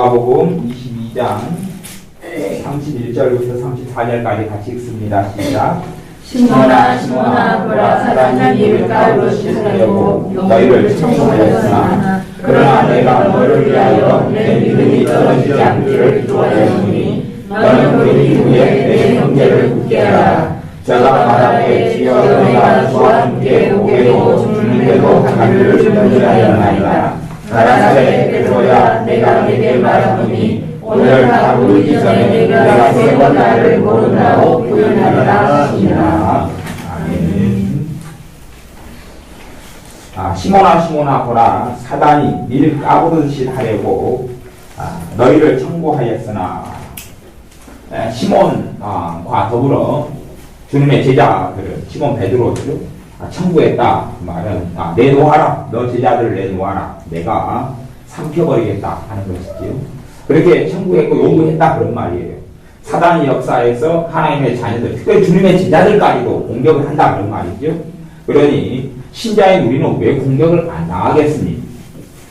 누가복음 22장 31절부터 34절까지 같이 읽습니다. 시작. 시몬아 시몬아 보라 사단이 이를 가루로 씻으려고 너희를 청구하였으나 그러나 내가 너를 위하여 내 믿음이 떨어지지 않기를 기도하였으니 너는 그 이후에 내 형제를 굳게 하라. 저가 말하되 주여 내가 주와 함께 오게도 죽는데도 가기를 준비하였나이다. 가라사대 베드로야 내가 내게 말하노니 오늘 하루 이기 전에 내가 세 번 나를 모른다고 부인하리라 하시니라. 아멘. 시몬아 시몬아 보라 사단이 니를 까부르듯이 하려고 너희를 청구하였으나 시몬과 더불어 주님의 제자들을 시몬 베드로를 청구했다. 그 말은 내놓아라. 너 제자들을 내놓아라. 내가 삼켜버리겠다 하는 것이지요. 그렇게 청구했고 요구했다 그런 말이에요. 사단의 역사에서 하나님의 자녀들, 특별히 주님의 제자들까지도 공격을 한다 그런 말이죠. 그러니 신자인 우리는 왜 공격을 안 당하겠습니까?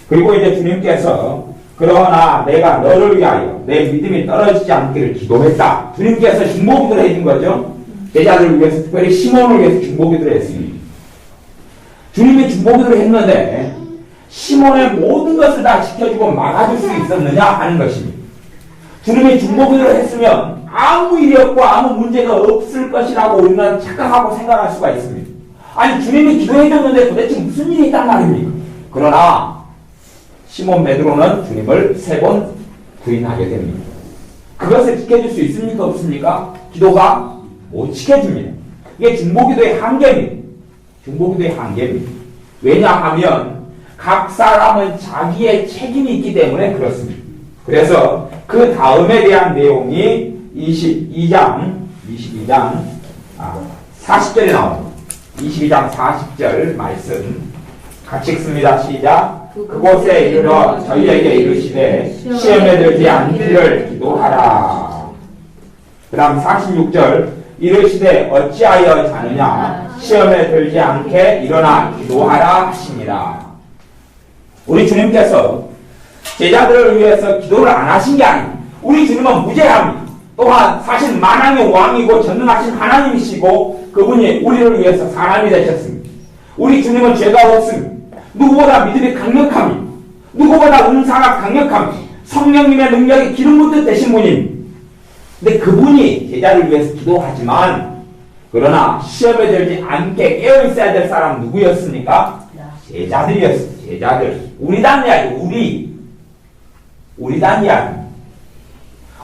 그리고 이제 주님께서 그러나 내가 너를 위하여 내 믿음이 떨어지지 않기를 기도했다. 주님께서 중보기도를 해준 거죠. 제자들을 위해서 특별히 시몬을 위해서 중보기도를 했습니다. 주님이 중보기도를 했는데 시몬의 모든 것을 다 지켜주고 막아줄 수 있었느냐 하는 것입니다. 주님이 중보기도를 했으면 아무 일이 없고 아무 문제가 없을 것이라고 우리는 착각하고 생각할 수가 있습니다. 아니 주님이 기도해줬는데 도대체 무슨 일이 있단 말입니까? 그러나 시몬 베드로는 주님을 3번 부인하게 됩니다. 그것을 지켜줄 수 있습니까? 없습니까? 기도가 못 지켜줍니다. 이게 중보기도의 한계입니다. 중보기도의 한계입니다. 왜냐하면 각 사람은 자기의 책임이 있기 때문에 그렇습니다. 그래서 그 다음에 대한 내용이 22장 40절에 나옵니다. 22장 40절 말씀 같이 읽습니다. 시작. 그곳에 이르러 저희에게 이르시되 시험에 들지 않기를 기도하라. 그 다음 46절 이르시되 어찌하여 자느냐 시험에 들지 않게 일어나 기도하라 하시니라. 우리 주님께서 제자들을 위해서 기도를 안 하신 게 아닙니다. 우리 주님은 무죄합니다. 또한 사실 만왕의 왕이고 전능하신 하나님이시고 그분이 우리를 위해서 사람이 되셨습니다. 우리 주님은 죄가 없습니다. 누구보다 믿음이 강력합니다. 누구보다 은사가 강력합니다. 성령님의 능력이 기름 붓듯 되신 분입니다. 근데 그분이 제자를 위해서 기도하지만 그러나 시험에 들지 않게 깨어있어야 될 사람은 누구였습니까? 제자들이었습니다. 제자들. 우리 단이 아니고 우리 단이 아니고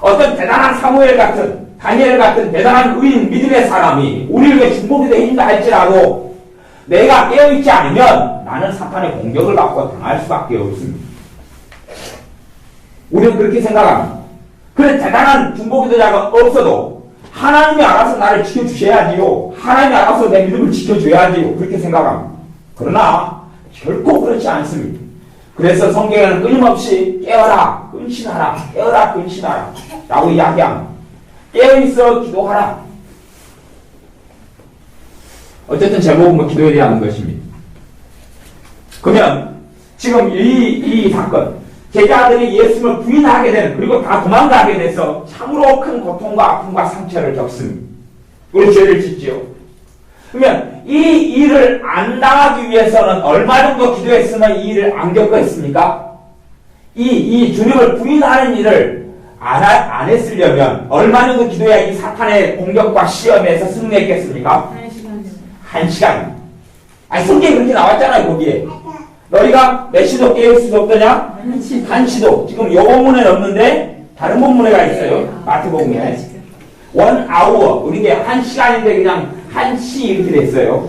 어떤 대단한 사무엘 같은 다니엘 같은 대단한 의인 믿음의 사람이 우리를 위해 중보기도 해준다 할지라도 내가 깨어있지 않으면 나는 사탄의 공격을 받고 당할 수밖에 없습니다. 우리는 그렇게 생각합니다. 그런 대단한 중보기도자가 없어도 하나님이 알아서 나를 지켜주셔야지요. 하나님이 알아서 내 믿음을 지켜줘야지요. 그렇게 생각합니다. 그러나 결코 그렇지 않습니다. 그래서 성경에는 끊임없이 깨어라, 근신하라, 깨어라, 근신하라 라고 이야기합니다. 깨어있어 기도하라. 어쨌든 제목은 뭐 기도에 대한 것입니다. 그러면 지금 이 사건 제자들이 예수님을 부인하게 되는 그리고 다 도망가게 돼서 참으로 큰 고통과 아픔과 상처를 겪습니다. 우리 죄를 짓지요. 그러면 이 일을 안 당하기 위해서는 얼마 정도 기도했으면 이 일을 안 겪었습니까? 이 주님을 부인하는 일을 안 했으려면 얼마 정도 기도해야 이 사탄의 공격과 시험에서 승리했겠습니까? 1시간. 아니 성경에 그렇게 나왔잖아요. 거기에 너희가 몇 시도 깨울 수 없더냐? 1시도. 지금 요 본문에 없는데 다른 본문에가 있어요. 마태복음에 1 hour. 우리 게 1시간인데 그냥 1시 이렇게 됐어요.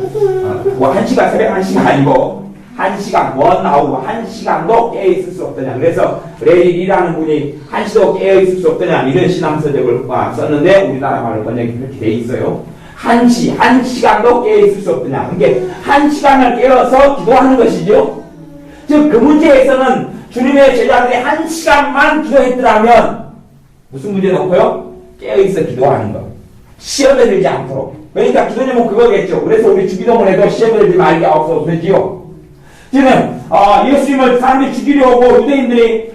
뭐 1시가 새벽 1시가 아니고 1시간 1 hour 1시간도 깨어있을 수 없더냐. 그래서 레일이라는 분이 1시도 깨어있을 수 없더냐 이런 신앙서적을 썼는데 우리나라 말로 번역이 그렇게 돼 있어요. 1시간도 깨어있을 수 없더냐. 그러니까 1시간을 깨어서 기도하는 것이죠. 즉 그 문제에서는 주님의 제자들이 1시간만 기도했더라면 무슨 문제 놓고요? 깨어있어 기도하는 것. 시험에 들지 않도록. 그러니까 기도님은 그거겠죠. 그래서 우리 주기도문 해도 시험에 들지 말게 하옵소서 그러지요. 지금 예수님을 사람들이 죽이려고 유대인들이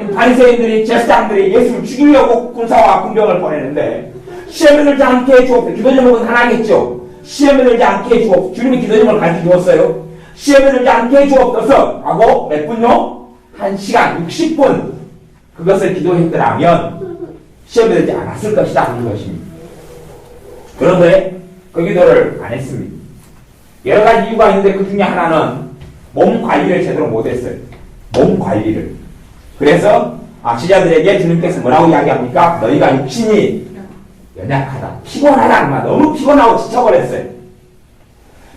바리새인들이 제사장들이 예수를 죽이려고 군사와 군병을 보내는데 시험에 들지 않게 해주옵소서. 기도 제목은 하나겠죠. 시험에 들지 않게 해주옵소서. 주님이 기도 제목을 가르쳐 주었어요. 시험에 들지 않게 해주옵소서 하고 몇 분요? 1시간 60분 그것을 기도했더라면 시험에 들지 않았을 것이다 하는 것입니다. 그런데 그 기도를 안 했습니다. 여러 가지 이유가 있는데 그 중에 하나는 몸 관리를 제대로 못했어요. 몸 관리를. 그래서 제자들에게 주님께서 뭐라고 이야기합니까? 너희가 육신이 연약하다, 피곤하다, 너무 피곤하고 지쳐버렸어요.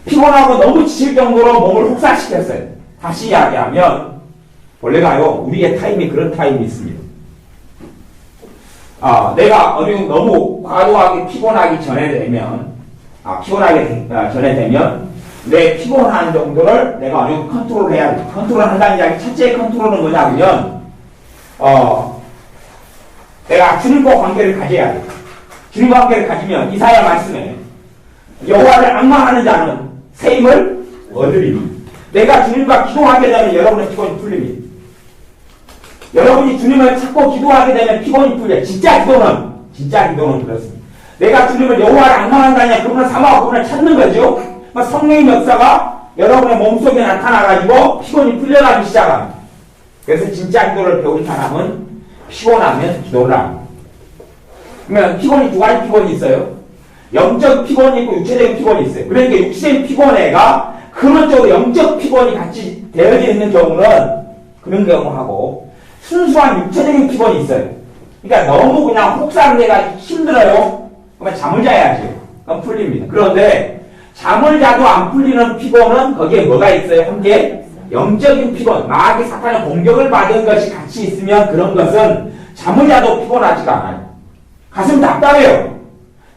피곤하고 너무 지칠 정도로 몸을 혹사시켰어요. 다시 이야기하면 원래가요 우리의 타임이 그런 타임이 있습니다. 내가 너무 과도하게 피곤하기 전에 되면 전에 되면 내 피곤한 정도를 내가 어느 정도 컨트롤해야 돼. 컨트롤 한다는 이야기 첫째 컨트롤은 뭐냐면 내가 주님과 관계를 가져야 돼. 주님과 관계를 가지면 이사야 말씀에 여호와를 앙망하는 자는 새 힘을 얻으리니 내가 주님과 기도하게 되면 여러분의 피곤이 풀립니다. 여러분이 주님을 찾고 기도하게 되면 피곤이 풀려요. 진짜 기도는 그렇습니다. 내가 주님을 여호와를 앙망한다냐 그분을 삼아하고 그분을 찾는 거죠. 성령의 역사가 여러분의 몸속에 나타나가지고 피곤이 풀려가기 시작합니다. 그래서 진짜 기도를 배운 사람은 피곤하면 기도를 합니다. 그러면 피곤이 두 가지 피곤이 있어요. 영적 피곤이 있고 육체적인 피곤이 있어요. 그러니까 육체의 피곤애가 그런 쪽으로 영적 피곤이 같이 되어져 있는 경우는 그런 경우하고 순수한 육체적인 피곤이 있어요. 그러니까 너무 그냥 혹사돼가지고 힘들어요. 그러면 잠을 자야죠. 그럼 풀립니다. 그런데 잠을 자도 안 풀리는 피곤은 거기에 뭐가 있어요? 함께 영적인 피곤, 마귀 사탄의 공격을 받은 것이 같이 있으면 그런 것은 잠을 자도 피곤하지가 않아요. 가슴 답답해요.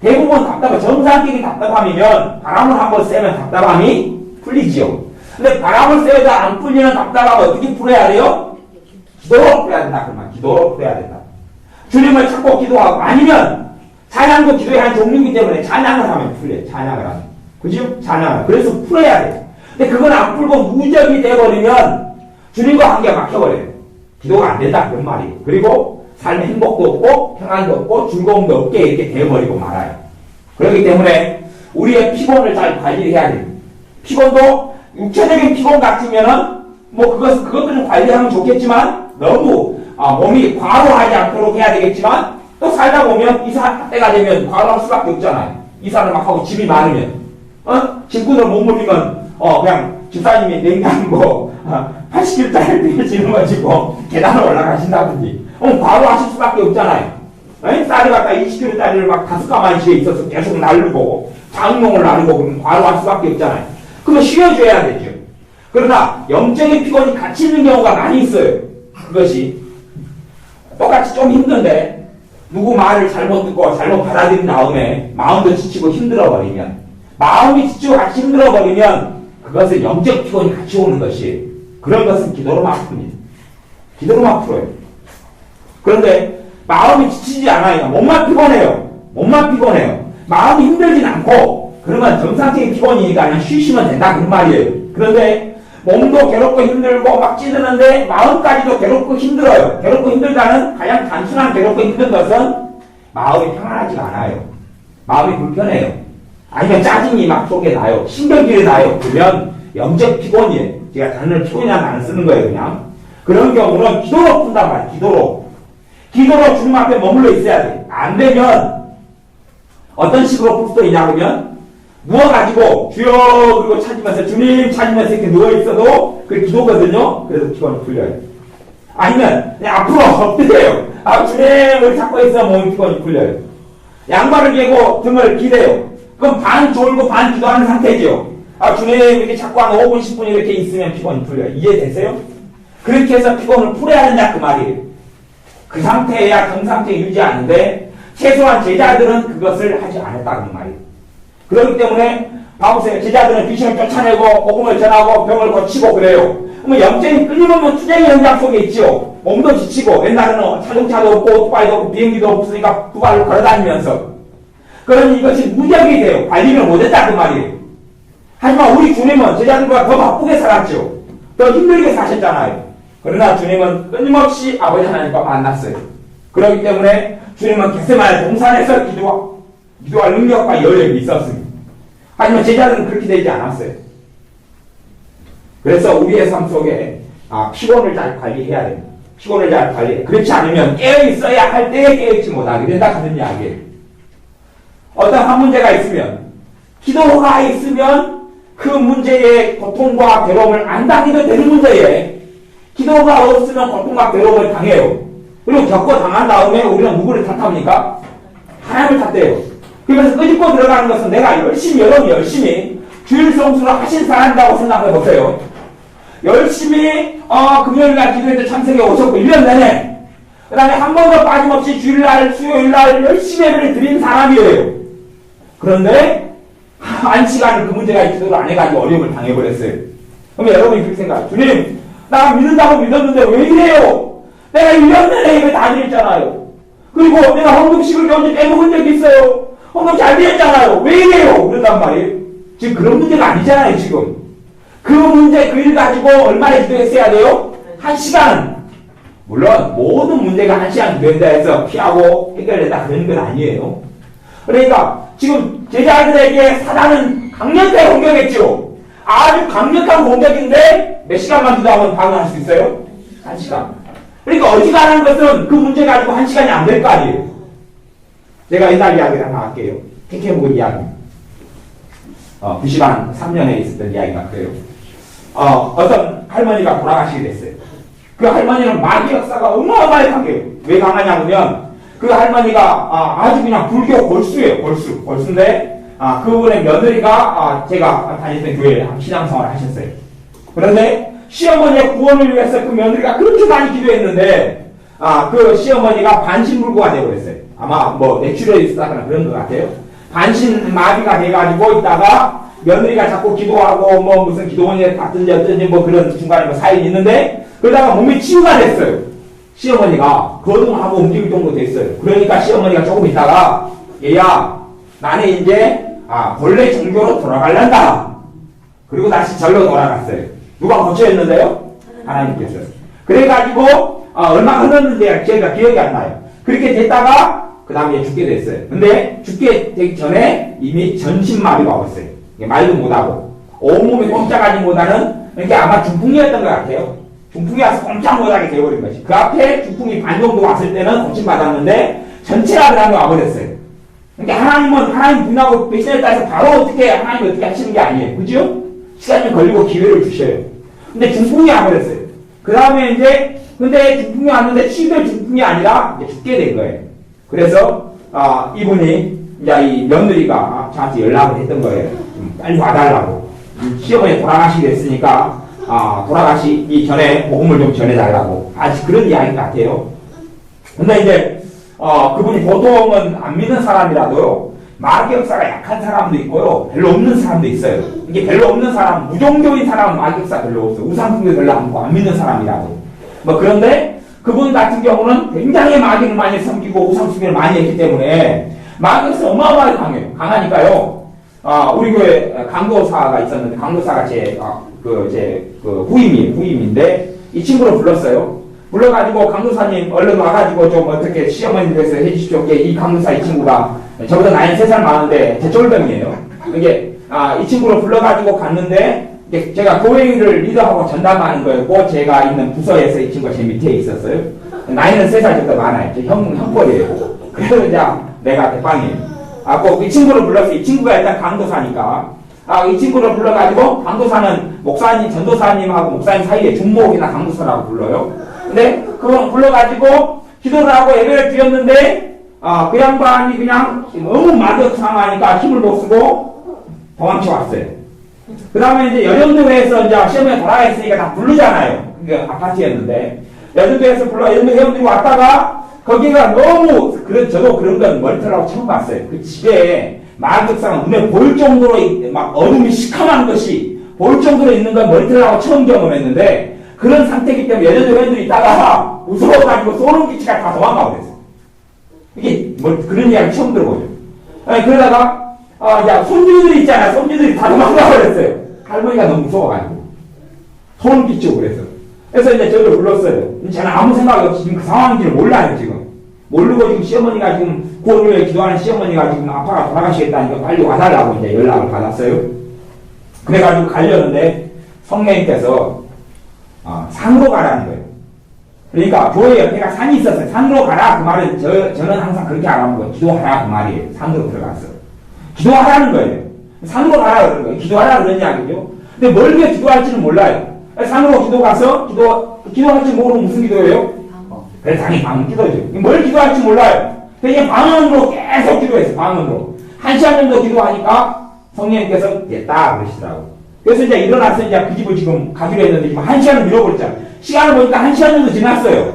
대부분 답답해. 정상적인 답답함이면 바람을 한번 쐬면 답답함이 풀리지요. 근데 바람을 쐬도 안 풀리는 답답함을 어떻게 풀어야 돼요? 기도로 풀어야 된다. 그러면 기도로 풀어야 된다. 주님을 찾고 기도하고 아니면 찬양도 기도의 한 종류이기 때문에 찬양을 하면 풀려요. 찬양을 하면. 그죠? 찬양을. 그래서 풀어야 돼요. 근데 그건 안 풀고 무적이 돼버리면 주님과 관계가 막혀버려요. 기도가 안 된다. 그런 말이에요. 그리고 삶에 행복도 없고 평안도 없고 즐거움도 없게 이렇게 되어버리고 말아요. 그렇기 때문에 우리의 피곤을 잘 관리를 해야 됩니다. 피곤도 육체적인 피곤 같으면은 그것들은 관리하면 좋겠지만 너무 몸이 과로하지 않도록 해야 되겠지만 또 살다 보면 이사 때가 되면 과로할 수밖에 없잖아요. 이사를 막 하고 짐이 많으면 짐꾼을 못 물리면 그냥 집사님이 냉장고 80kg짜리 짊어지고 계단을 올라가신다든지 과로하실 수밖에 없잖아요. 쌀이 갖다 20kg짜리를 막 5가마니에 있어서 계속 나르고 장롱을 나르고 그러면 과로할 수밖에 없잖아요. 그러면 쉬어줘야 되죠. 그러나 영적인 피곤이 같이 있는 경우가 많이 있어요. 그것이 똑같이 좀 힘든데 누구 말을 잘못 듣고 잘못 받아들인 다음에 마음도 지치고 힘들어버리면 마음이 지치고 같이 힘들어버리면 그것은 영적 피곤이 같이 오는 것이에요. 그런 것은 기도로만 풉니다. 기도로만 풀어요. 그런데 마음이 지치지 않아요. 몸만 피곤해요. 마음이 힘들진 않고 그러면 정상적인 피곤이니까 그냥 쉬시면 된다 그런 말이에요. 그런데 몸도 괴롭고 힘들고 막 찌드는데 마음까지도 괴롭고 힘들어요. 괴롭고 힘들다는 가장 단순한 괴롭고 힘든 것은 마음이 평안하지가 않아요. 마음이 불편해요. 아니면 짜증이 막 속에 나요. 신경질이 나요. 그러면 영적 피곤이에요. 제가 단어를 피곤이라는 단어를 쓰는 거예요. 그냥. 그런 경우는 기도로 푼단 말이에요. 기도로 주님 앞에 머물러 있어야 돼. 안 되면 어떤 식으로 풀 수도 있냐 그러면 누워가지고 주여 그리고 찾으면서 주님 찾으면서 이렇게 누워있어도 그게 기도거든요. 그래서 피곤이 풀려요. 아니면 그냥 앞으로 엎드려요. 주님을 찾고 있으면 몸이 피곤이 풀려요. 양발을 개고 등을 기대요. 그럼 반 졸고 반 기도하는 상태죠. 주님 이렇게 찾고 한 5분 10분 이렇게 있으면 피곤이 풀려요. 이해되세요? 그렇게 해서 피곤을 풀어야 된다 그 말이에요. 그 상태야 정상태 유지하는데 최소한 제자들은 그것을 하지 않았다는 말이에요. 그렇기 때문에 봐보세요. 제자들은 귀신을 쫓아내고 복음을 전하고 병을 고치고 그래요. 그러면 영적인 끊임없는 투쟁의 현장 속에 있지요. 몸도 지치고 옛날에는 자동차도 없고 오토바이도 없고 비행기도 없으니까 두 발로 걸어다니면서 그러니 이것이 무적이 돼요. 관리를 못했다 그 말이에요. 하지만 우리 주님은 제자들과 더 바쁘게 살았죠. 더 힘들게 사셨잖아요. 그러나 주님은 끊임없이 아버지 하나님과 만났어요. 그렇기 때문에 주님은 겟세마네 동산에서 기도할 능력과 여력이 있었습니다. 하지만 제자들은 그렇게 되지 않았어요. 그래서 우리의 삶 속에 피곤을 잘 관리해야 됩니다. 피곤을 잘 관리해. 그렇지 않으면 깨어있어야 할 때에 깨어있지 못하게 된다 하는 이야기예요. 어떤 한 문제가 있으면 기도가 있으면 그 문제의 고통과 괴로움을 안 당해도 되는 문제에 기도가 없으면 고통과 괴로움을 당해요. 그리고 겪고 당한 다음에 우리는 누구를 탓합니까? 하나님을 탓해요. 그러면서 끄집고 들어가는 것은 내가 여러분 열심히 주일 성수를 하신 사람이라고 생각해 보세요. 열심히 금요일날 기도회도 참석해 오셨고 1년 내내 그 다음에 한 번도 빠짐없이 주일날 수요일날 열심히 예배를 드린 사람이에요. 그런데 한 시간을 그 문제가 기도를 안 해가지고 어려움을 당해버렸어요. 그러면 여러분이 그렇게 생각해요. 주님 나 믿는다고 믿었는데 왜 이래요? 내가 1년 내내 예배 다 드렸잖아요. 그리고 내가 헌금식을 언제 빼먹은 적이 있어요. 헌금 잘 드렸잖아요. 왜 이래요? 그런단 말이에요. 지금 그런 문제가 아니잖아요. 지금 그 문제 그 일 가지고 얼마나 기도했어야 돼요? 1시간. 물론 모든 문제가 1시간 기도한다 해서 피하고 해결된다 그런 건 아니에요. 그러니까 지금 제자들에게 사단은 강력하게 공격했죠. 아주 강력한 공격인데 몇 시간만 기도하면 방어할 수 있어요? 1시간. 그러니까 어지간한 것은 그 문제 가지고 1시간이 안 될 거 아니에요. 제가 옛날 이야기를 하나 할게요. 택해묵은 이야기. 9시간 3년에 있었던 이야기가 그래요. 어떤 할머니가 돌아가시게 됐어요. 그 할머니는 마귀 역사가 어마어마하게 강해요. 왜 강하냐면 그 할머니가 아주 그냥 불교 골수예요. 골수인데 그분의 며느리가 제가 다니던 교회에 신앙생활을 하셨어요. 그런데 시어머니의 구원을 위해서 그 며느리가 그렇게 많이 기도했는데 그 시어머니가 반신불구가 되어버렸어요. 아마 뭐 뇌출혈이 있었다거나 그런 것 같아요. 반신마비가 돼가지고 있다가 며느리가 자꾸 기도하고 뭐 무슨 기도원에 갔든지 어떤지 뭐 그런 중간에 뭐 사연이 있는데 그러다가 몸이 치유가 됐어요. 시어머니가 거동하고 움직일 정도 됐어요. 그러니까 시어머니가 조금 있다가 얘야 나는 이제 본래 종교로 돌아갈란다. 그리고 다시 절로 돌아갔어요. 누가 거쳐했는데요? 하나님께서. 그래가지고 얼마 흘렀는지 제가 기억이 안 나요. 그렇게 됐다가 그 다음에 죽게 됐어요. 근데 죽게 되기 전에 이미 전신마비가 왔어요. 말도 못하고 온몸이 꼼짝하지보다는 이게 아마 중풍이었던 것 같아요. 중풍이 와서 꼼짝 못하게 되어버린 것이. 그 앞에 중풍이 반 정도 왔을 때는 고침받았는데 전체가 그 다음에 와버렸어요. 그러니까 하나님 분하고 배신했다 해서 바로 하나님이 어떻게 하시는 게 아니에요. 그죠? 시간이 좀 걸리고 기회를 주셔요. 근데 중풍이 와버렸어요. 그 다음에 근데 중풍이 왔는데 치유될 중풍이 아니라 이제 죽게 된 거예요. 그래서 이분이 이제 이 며느리가 저한테 연락을 했던 거예요. 빨리 와달라고. 시어머니 돌아가시게 됐으니까 돌아가시기 전에 복음을 좀 전해달라고. 아직 그런 이야기 같아요. 근데 이제 그분이 보통은 안 믿는 사람이라도요. 마귀 역사가 약한 사람도 있고요. 별로 없는 사람도 있어요. 이게 별로 없는 사람, 무종교인 사람은 마귀 역사 별로 없어요. 우상숭배 별로 안 믿는 사람이라도. 뭐 그런데 그분 같은 경우는 굉장히 마귀를 많이 섬기고 우상숭배를 많이 했기 때문에 마귀 역사 어마어마하게 강해요. 강하니까요. 우리 교회 강도사가 있었는데 강도사가 제 후임인데 이 친구를 불렀어요. 불러가지고 강도사님 얼른 와가지고 좀 어떻게 시어머니 돼서 해주십시오. 이 강도사 이 친구가 저보다 나이 3살 많은데 제 쫄병이에요. 이게 이 친구를 불러가지고 갔는데 제가 교회를 리더하고 전담하는 거였고 제가 있는 부서에서 이 친구가 제 밑에 있었어요. 나이는 3살 정도 많아요. 형벌이에요. 그래서 이제 내가 대빵이에요. 이 친구를 불러서 이 친구가 일단 강도사니까 이 친구를 불러가지고 강도사는 목사님, 전도사님하고 목사님 사이에 중목이나 강도사라고 불러요. 근데 그걸 불러가지고 기도를 하고 예배를 드렸는데 그 양반이 그냥 너무 마귀역상하니까 힘을 못 쓰고 도망쳐 왔어요. 그 다음에 이제 여전도회에서 이제 시험에 돌아가있으니까 다 부르잖아요. 그게 아파트였는데 여전도회에서 여전도 회원들이 왔다가 거기가 너무 저도 그런 건 머리털하고 처음 봤어요. 그 집에 마귀역사가 눈에 보일 정도로 막 어둠이 시커먼 것이 보일 정도로 있는 건 머리털하고 처음 경험했는데 그런 상태이기 때문에 여전도 회원들이 있다가 무서워가지고 소름 끼치가 다 도망가고 그랬어요. 이게 뭐 그런 이야기 처음 들어보죠. 그러다가 손주들이 있잖아요. 손주들이 다 도망가 버렸어요. 할머니가 너무 무서워가지고 소름 끼치고 그랬어요. 그래서 이제 저를 불렀어요. 저는 아무 생각이 없이 지금 그 상황인지를 몰라요, 지금. 모르고 지금 시어머니가 지금 구원을 위해 기도하는 시어머니가 지금 아빠가 돌아가시겠다니까 빨리 와달라고 이제 연락을 받았어요. 그래가지고 가려는데 성령님께서 산으로 가라는 거예요. 그러니까 교회 옆에가 산이 있었어요. 산으로 가라 그 말은 저는 항상 그렇게 안 하는 거예요. 기도하라 그 말이에요. 산으로 들어갔어. 기도하라는 거예요. 산으로 가라 그러는 거예요. 기도하라 그런 이야기죠. 근데 뭘 위해 기도할지는 몰라요. 산으로 기도 가서 기도할지 모르면 무슨 기도예요? 그래서 당연히 방언 기도죠. 뭘 기도할지 몰라요. 그냥 방언으로 계속 기도했어요. 방언으로. 1시간 정도 기도하니까 성령님께서 됐다 그러시더라고요. 그래서 이제 일어나서 이제 그 집을 지금 가기로 했는데 지금 1시간을 밀어버렸잖아요. 시간을 보니까 1시간 정도 지났어요.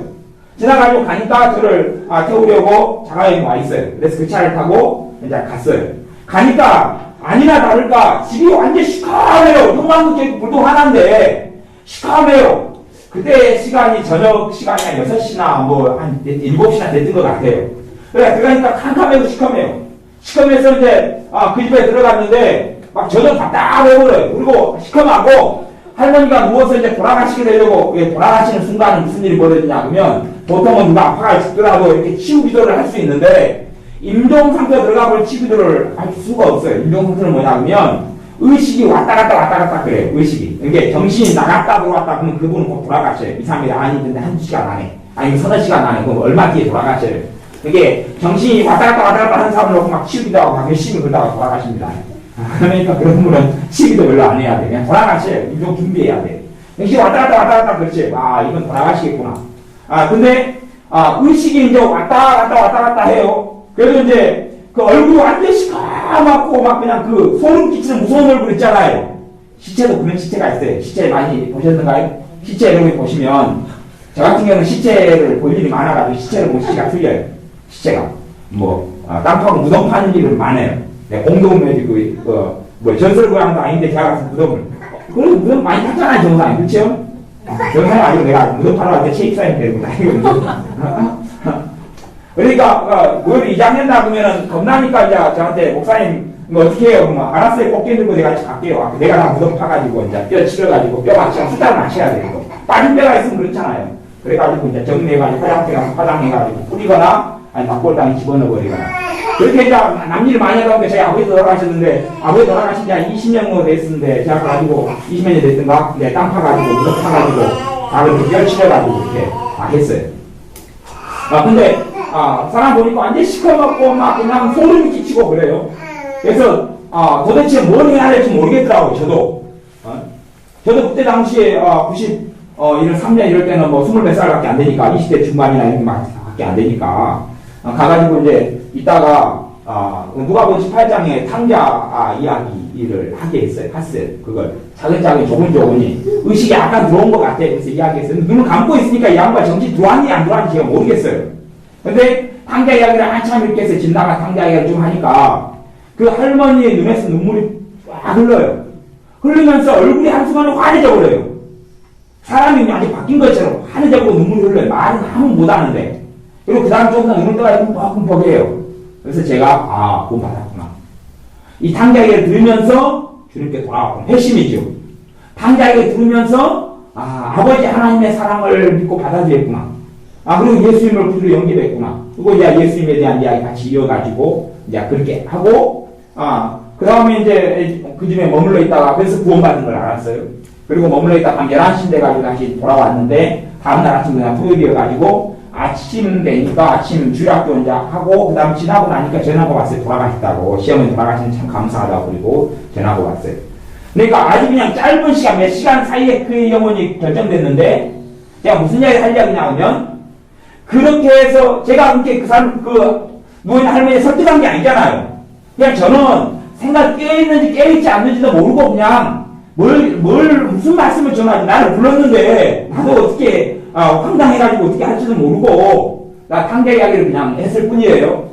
지나가지고 가니까 저를 태우려고 자가용이 와 있어요. 그래서 그 차를 타고 이제 갔어요. 가니까 아니나 다를까 집이 완전 시커매요. 형광등에 불도 하나인데 시커매요. 그때 시간이 저녁 시간이 한 6시나 뭐 한 7시나 됐던 것 같아요. 그래 들어가니까 캄캄하고 시커매요. 시커매서 이제 그 집에 들어갔는데 막 저녁 답답해버려요. 그리고 시커멓고 할머니가 누워서 이제 돌아가시게 되려고 돌아가시는 순간은 무슨 일이 벌어지냐 그러면 보통은 누가 아파가 죽더라도 이렇게 치유 기도를 할 수 있는데 임종 상태에 들어가면 치유 기도를 할 수가 없어요. 임종 상태는 뭐냐 그러면 의식이 왔다 갔다 그래요. 의식이. 이게 정신이 나갔다 들어왔다 그러면 그분은 꼭 돌아가셔요. 2, 3일 아니는데 1-2시간 안에. 아니면 3-4시간 안에. 그럼 얼마 뒤에 돌아가셔요. 이게 정신이 왔다 갔다 하는 사람을 놓고 막 치유기도 하고 막 열심히 그러다가 돌아가십니다. 그러니까 그런 분은 치유기도 별로 안 해야 돼. 그냥 돌아가셔요. 임종 준비해야 돼. 정신이 왔다 갔다 그렇지. 이건 돌아가시겠구나. 근데 의식이 이제 왔다 갔다 해요. 그래도 이제 그 얼굴이 완전 시커멓고 막 그냥 그 소름 끼치는 무서운 얼굴 있잖아요. 시체도 그런 시체가 있어요. 시체 많이 보셨는가요? 시체 여러분이 보시면 저 같은 경우는 시체를 볼 일이 많아가지고 시체를 보시기가 틀려요. 시체가 땅 파고 무덤 파는 일은 많아요. 공동묘지고 전설고향도 아닌데 제가 가서 무덤을 그래도 무덤 많이 팠잖아요. 정상에 그렇죠? 정상이 아니고 내가 무덤 파러 갈 때 체입사님 데리고 다니거든요. 그러니까 교회를 이장된다 그러면은 겁나니까 이제 저한테 목사님 이거 어떻게 해요? 그러면 알았어요. 꽃게 들고 내가 갈게요. 내가 다 무덤 파가지고 이제 뼈 치러가지고 뼈 맞추고 숫자를 맞춰야 돼요. 빠진 뼈가 있으면 그렇잖아요. 그래가지고 이제 정리해가지고 화장대 가서 화장해가지고 뿌리거나 아니 막골당에 집어넣어버리거나 그렇게 이제 남일 많이 하다 보니까 저희 아버지 돌아가셨는데 아버지 돌아가신 지 한 20년 정도 됐었는데 제가 가지고 20년이 됐던가 이제 땅 파가지고 무덤 파가지고 다른 뼈 치러가지고 이렇게 했어요. 근데 사람 보니까 완전 시커멓고 막 그냥 소름이 끼치고 그래요. 그래서 도대체 뭘 해야 할지 모르겠더라고요. 저도 그때 당시에 93년 이럴 때는 뭐 20몇 살밖에 안 되니까 20대 중반이나 이런 밖에 안 되니까 가가지고 이제 이따가 누가복음 18장에 탕자 이야기를 했어요. 그걸 차근차근 조근조근히 의식이 약간 들어온 것 같아. 그래서 이야기했어요. 눈을 감고 있으니까 이 양반 정신 들어왔니 안 들어왔는지 제가 모르겠어요. 근데 탕자 이야기를 한참 이렇게 해서 진다가 탕자 이야기를 좀 하니까 그 할머니의 눈에서 눈물이 쫙 흘러요. 흘리면서 얼굴이 한순간에 환해져 버려요. 사람이 완전 바뀐 것처럼 환해져고 눈물이 흘러요. 말은 아무 못하는데. 그리고 그 다음 조금 눈을 떠가지고 끔뻑끔뻑해요. 그래서 제가 구원 받았구나. 이 탕자 이야기를 들으면서 주님께 돌아왔구나. 회심이죠. 탕자 이야기를 들으면서 아버지 하나님의 사랑을 믿고 받아들였구나. 그리고 예수님을 구주로 연기했구나. 그리고 이제 예수님에 대한 이야기 같이 이어가지고, 이제 그렇게 하고, 그 다음에 이제 그 집에 머물러 있다가, 그래서 구원받은 걸 알았어요. 그리고 머물러 있다가 한 11시 돼가지고 다시 돌아왔는데, 다음날 아침 그냥 토요일이어가지고, 아침 되니까 아침 주일학교 이제 하고, 그 다음 지나고 나니까 전화가 왔어요. 돌아가셨다고. 시어머니 돌아가시는 참 감사하다고 그리고 전화가 왔어요. 그러니까 아주 그냥 짧은 시간, 몇 시간 사이에 그의 영혼이 결정됐는데, 제가 무슨 이야기 하려고 하면, 그렇게 해서 제가 그렇게 누워있는 할머니에 설득한 게 아니잖아요. 그냥 저는 생각 깨어있는지 깨어있지 않는지도 모르고 그냥 무슨 말씀을 전하지. 나를 불렀는데 나도 어떻게 황당해가지고 어떻게 할지도 모르고 나 탕자 이야기를 그냥 했을 뿐이에요.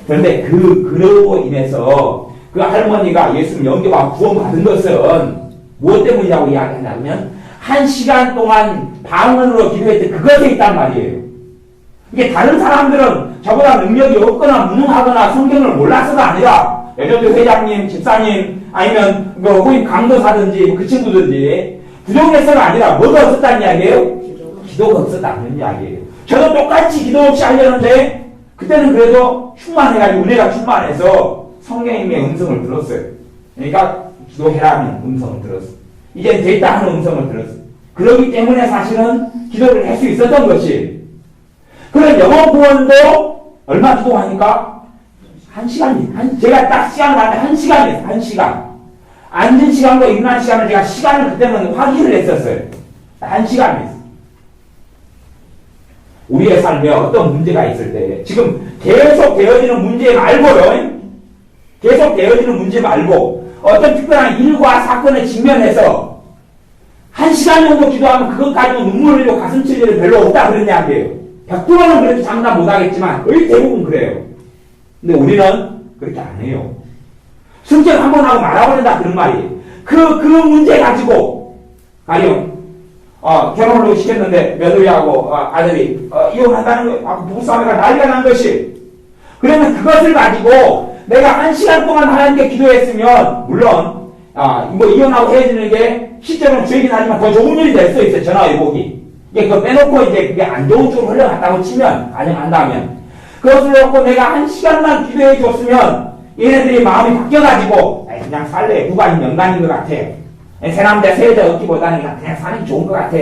그런데 그로 인해서 그 할머니가 예수님 영접하고 구원받은 것은 무엇 때문이라고 이야기하냐면 1시간 동안 방언으로 기도했을 때 그것에 있단 말이에요. 이게 다른 사람들은 저보다 능력이 없거나 무능하거나 성경을 몰라서가 아니라 예전에 회장님, 집사님 아니면 후임 강도사든지 그 친구든지 부족해서가 아니라 뭐가 없었다는 이야기예요? 기도가 없었다는 이야기예요. 저도 똑같이 기도 없이 하려는데 그때는 그래도 충만해가지고 은혜가 충만해서 성령님의 음성을 들었어요. 그러니까 기도해라는 음성을 들었어요. 이제 됐다 하는 음성을 들었어요. 그러기 때문에 사실은 기도를 할 수 있었던 것이 그런 영혼 구원도 얼마 기도하니까 1시간입니다. 제가 딱 시간을 하는데 1시간이에요. 1시간. 앉은 시간과 일어난 시간을 제가 시간을 그때는 확인을 했었어요. 1시간이었어요. 우리의 삶에 어떤 문제가 있을 때 지금 계속 되어지는 문제 말고요. 계속 되어지는 문제 말고 어떤 특별한 일과 사건에 직면해서 1시간 정도 기도하면 그것 가지고 눈물 흘리고 가슴 칠 일은 별로 없다 그런 이야기예요. 100%는 그렇게 장담 못하겠지만 거의 대부분 그래요. 근데 우리는 그렇게 안 해요. 승격 한 번 하고 말아버린다 그런 말이에요. 그 문제 가지고 가령 결혼을 시켰는데 며느리하고 아들이 이혼한다는 거 부부싸움이가 난리가 난 것이 그러면 그것을 가지고 내가 1시간 동안 하나님께 기도했으면 물론 뭐 이혼하고 헤어지는 게 실제로는 죄긴 하지만 더 좋은 일이 될 수 있어요. 전화위복이 이게 그거 빼놓고 이제 그게 안 좋은 쪽으로 흘러갔다고 치면 가정한다면 그것을 놓고 내가 1시간만 기도해 줬으면 얘네들이 마음이 바뀌어가지고 그냥 살래 무관인 연관인 것 같아. 새 남자 새 여자 얻기보다는 그냥 사는 게 좋은 것 같아.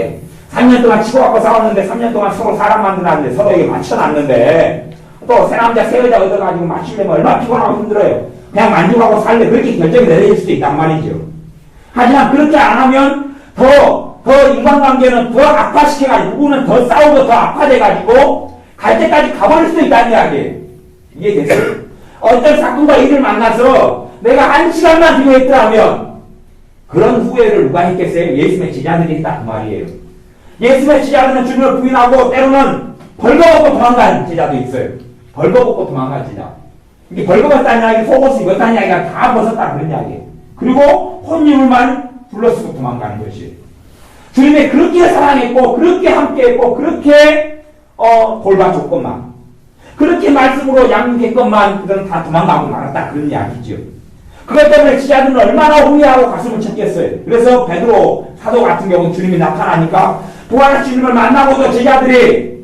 3년 동안 치고받고 싸웠는데 3년 동안 서로 사람 만들었는데 서로에게 맞춰놨는데 또 새 남자 새 여자 얻어가지고 맞추려면 얼마나 피곤하고 힘들어요. 그냥 만족하고 살래 그렇게 결정이 내려질 수도 있단 말이죠. 하지만 그렇게 안 하면 더 인간관계는 더 악화시켜가지고 누구는 더 싸우고 더 악화돼가지고 갈 때까지 가버릴 수도 있다는 이야기예요. 이해됐어요? 어떤 사건과 일을 만나서 내가 1시간만 기도했더라면 그런 후회를 누가 했겠어요? 예수님의 제자들이 했다 그 말이에요. 예수님의 제자들은 주님을 부인하고 때로는 벌거벗고 도망간 제자도 있어요. 벌거벗고 도망간 제자. 이게 벌거벗다는 이야기, 속옷을 입었다는 이야기가 다 벗었다 그런 이야기예요. 그리고 혼유물만 둘러쓰고 도망가는 것이에요. 주님이 그렇게 사랑했고 그렇게 함께했고 그렇게 돌봐줬건만 그렇게 말씀으로 양육했건만 그들은 다 도망가고 말았다 그런 이야기죠. 그것 때문에 제자들은 얼마나 후회하고 가슴을 쳤겠어요. 그래서 베드로 사도 같은 경우는 주님이 나타나니까 부활한 주님을 만나고도 제자들이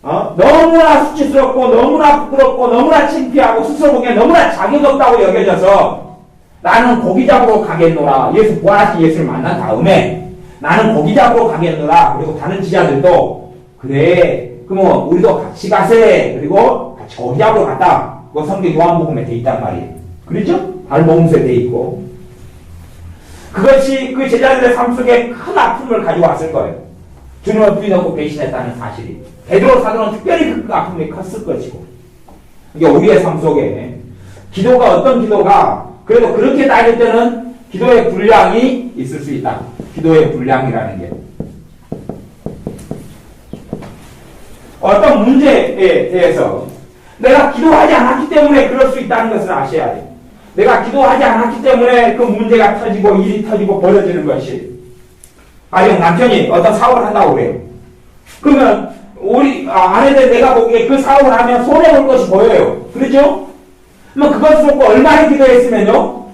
너무나 수치스럽고 너무나 부끄럽고 너무나 창피하고 스스로 보기에 너무나 자격 없다고 여겨져서 나는 고기 잡으러 가겠노라. 예수 부활하신 예수를 만난 다음에 나는 고기 잡으러 가겠노라. 그리고 다른 제자들도 그래 그럼 우리도 같이 가세. 그리고 같이 고기 잡으러 갔다. 그거 성경 요한복음에 돼 있단 말이에요. 그렇죠? 발복음서에 돼 있고 그것이 그 제자들의 삶 속에 큰 아픔을 가져왔을 거예요. 주님을 부인하고 배신했다는 사실이. 베드로 사도는 특별히 그 아픔이 컸을 것이고 이게 우리의 삶 속에 기도가 어떤 기도가 그래도 그렇게 따질 때는 기도의 분량이 있을 수 있다. 기도의 분량이라는 게 어떤 문제에 대해서 내가 기도하지 않았기 때문에 그럴 수 있다는 것을 아셔야 돼요. 내가 기도하지 않았기 때문에 그 문제가 터지고 일이 터지고 벌어지는 것이 가령 남편이 어떤 사고를 한다고 그래요. 그러면 우리 아내들 내가 보기에 그 사고를 하면 손해볼 것이 보여요. 그렇죠? 그러면 그것을 놓고 얼마나 기도했으면요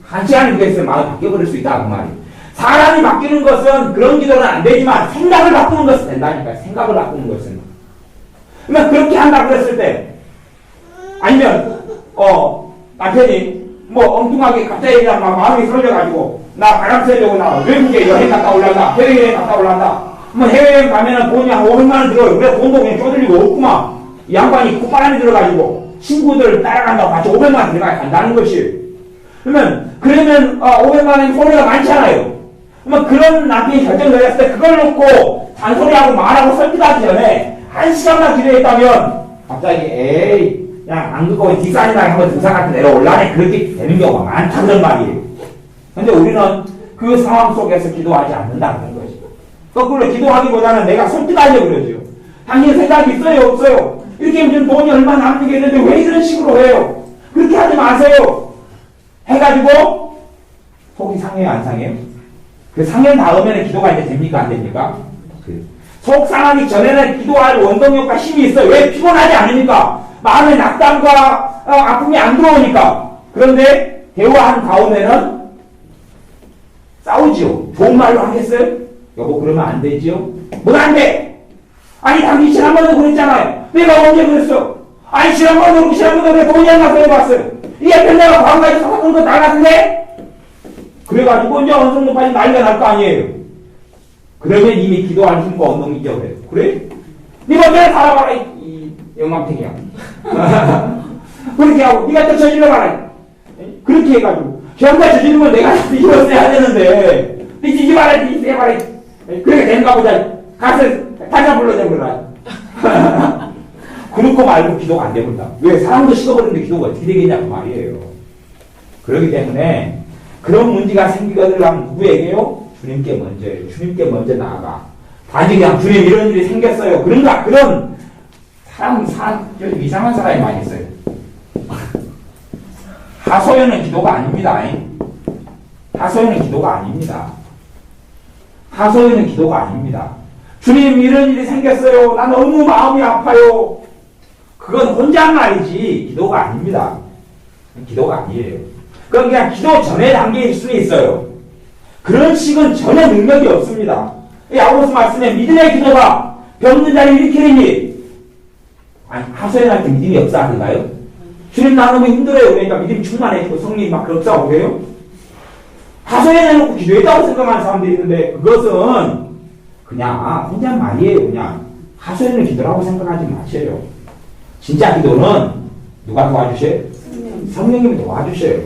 1시간을 기도했으면 마음이 바뀌어버릴 수 있다 그 말이에요. 사람이 바뀌는 것은 그런 기도는 안 되지만 생각을 바꾸는 것은 된다니까요. 생각을 바꾸는 것은. 그러면 그렇게 한다고 그랬을 때 아니면 남편이 뭐 엉뚱하게 갑자기 그냥 막 마음이 쓰러져가지고 나 바람 쐬려고 나 외국에 여행 갔다 올란다. 해외여행 갔다 올란다. 뭐 해외여행 가면은 돈이 한 500만원 들어요. 그래 돈도 그냥 쪼들리고 없구만. 이 양반이 콧바람이 들어가지고 친구들 따라간다고 같이 500만원 들어가야 간다는 것이. 그러면 500만원이 손해가 많잖아요. 그러면 그런 남편이 결정을 내렸을 때 그걸 놓고 잔소리하고 말하고 설득하기 전에 1시간만 기도했다면 갑자기 에이 그냥 안 긋고 뒷산이나 한번 등산 같은 데로 올라네 그렇게 되는 경우가 많다 그런 말이에요. 근데 우리는 그 상황 속에서 기도하지 않는다는 것이죠. 거꾸로 기도하기보다는 내가 설득하려고 그러죠. 당신 생각이 있어요 없어요? 이렇게 무슨 돈이 얼마 남는 게 있는데 왜 이런 식으로 해요? 그렇게 하지 마세요. 해가지고 속이 상해요 안 상해요? 그 상해 다음에는 기도가 이제 됩니까 안 됩니까? 속 상하기 전에는 기도할 원동력과 힘이 있어요. 왜 피곤하지 않으니까? 마음의 낙담과 아픔이 안 들어오니까. 그런데 대화한 가운데는 싸우지요. 좋은 말로 하겠어요? 여보 그러면 안 되지요? 뭐가 안 돼? 아니 당신 지난번에도 그랬잖아요. 내가 언제 그랬어? 아니 지난번에도 그래 돈이 안 나서 해봤어요. 이게 별내가 광가에서 사는 거 다 같은데? 그래가지고 이제 어느 정도까지 난리가 날 거 아니에요. 그러면 이미 기도할 힘과 언동이 잊어버려요. 그래? 네 먼저 살아봐라 이 영감탱이야. 그렇게 하고 네가 또 저질러봐라. 그렇게 해가지고 형가 저지르면 내가 이었어야 되는데 네 지지 말아야 돼 해봐라. 그렇게 된가 보자. 가서 다시 불러줘 그러라. 그렇고 말고 기도가 안 되버린다. 왜? 사람도 식어버리는데 기도가 어떻게 되겠냐고 말이에요. 그렇기 때문에 그런 문제가 생기거든 하면 누구에게요? 주님께 먼저예요. 주님께 먼저 나아가. 단지 그냥 주님 이런 일이 생겼어요. 그런가? 그런 좀 이상한 사람이 많이 있어요. 하소연은 기도가 아닙니다. 하소연은 기도가 아닙니다. 하소연은 기도가 아닙니다. 주님 이런 일이 생겼어요. 나 너무 마음이 아파요. 그건 혼잣말이지 기도가 아닙니다. 기도가 아니에요. 그건 그냥 기도 전의 단계일 수는 있어요. 그런 식은 전혀 능력이 없습니다. 이 아고스 말씀에 믿음의 기도가 병든 자를 일으키니 아니 하소연할 때 믿음이 역사하는가요? 주님 나 너무 힘들어요. 그러니까 믿음이 충만해지고 성령이 막 역사하고 그래요? 하소연해놓고 기도했다고 생각하는 사람들이 있는데 그것은 그냥 혼잣말이에요. 그냥 하소연을 기도라고 생각하지 마세요. 진짜 기도는 누가 도와주셔요? 성령님이 도와주셔요.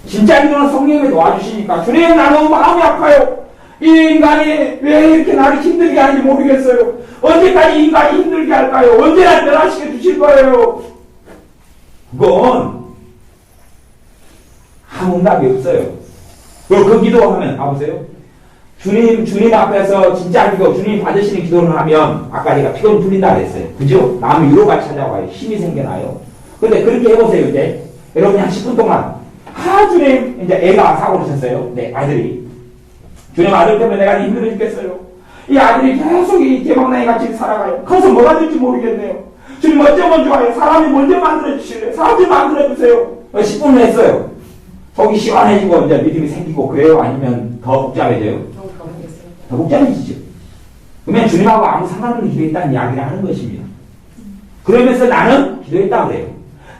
진짜 기도는 성령님이 도와주시니까 주님 나 너무 마음이 아파요. 이 인간이 왜 이렇게 나를 힘들게 하는지 모르겠어요. 언제까지 이 인간이 힘들게 할까요? 언제나 변화시켜 주실 거예요. 그건 아무 응답이 없어요. 그 기도하면 봐보세요. 주님 앞에서 진짜 기도, 주님 받으시는 기도를 하면 아까 제가 피곤 풀린다 그랬어요. 그죠? 마음의 위로가 찾아와요. 힘이 생겨나요. 근데 그렇게 해보세요. 이제 여러분이 한 10분 동안 주님 이제 애가 사고를 쳤어요. 네 아들이. 주님 아들 때문에 내가 힘들어 죽겠어요. 이 아들이 계속 이 개방나이 같이 살아가요. 커서 뭐가 될지 모르겠네요. 주님 어쩌면 좋아요. 사람이 먼저 만들어주실래요? 사람 좀 만들어주세요. 10분을 했어요. 속이 시원해지고 이제 믿음이 생기고 그래요? 아니면 더 복잡해져요? 더 복잡해지죠. 그러면 주님하고 아무 상관없는 기도했다는 이야기를 하는 것입니다. 그러면서 나는 기도했다고 그래요.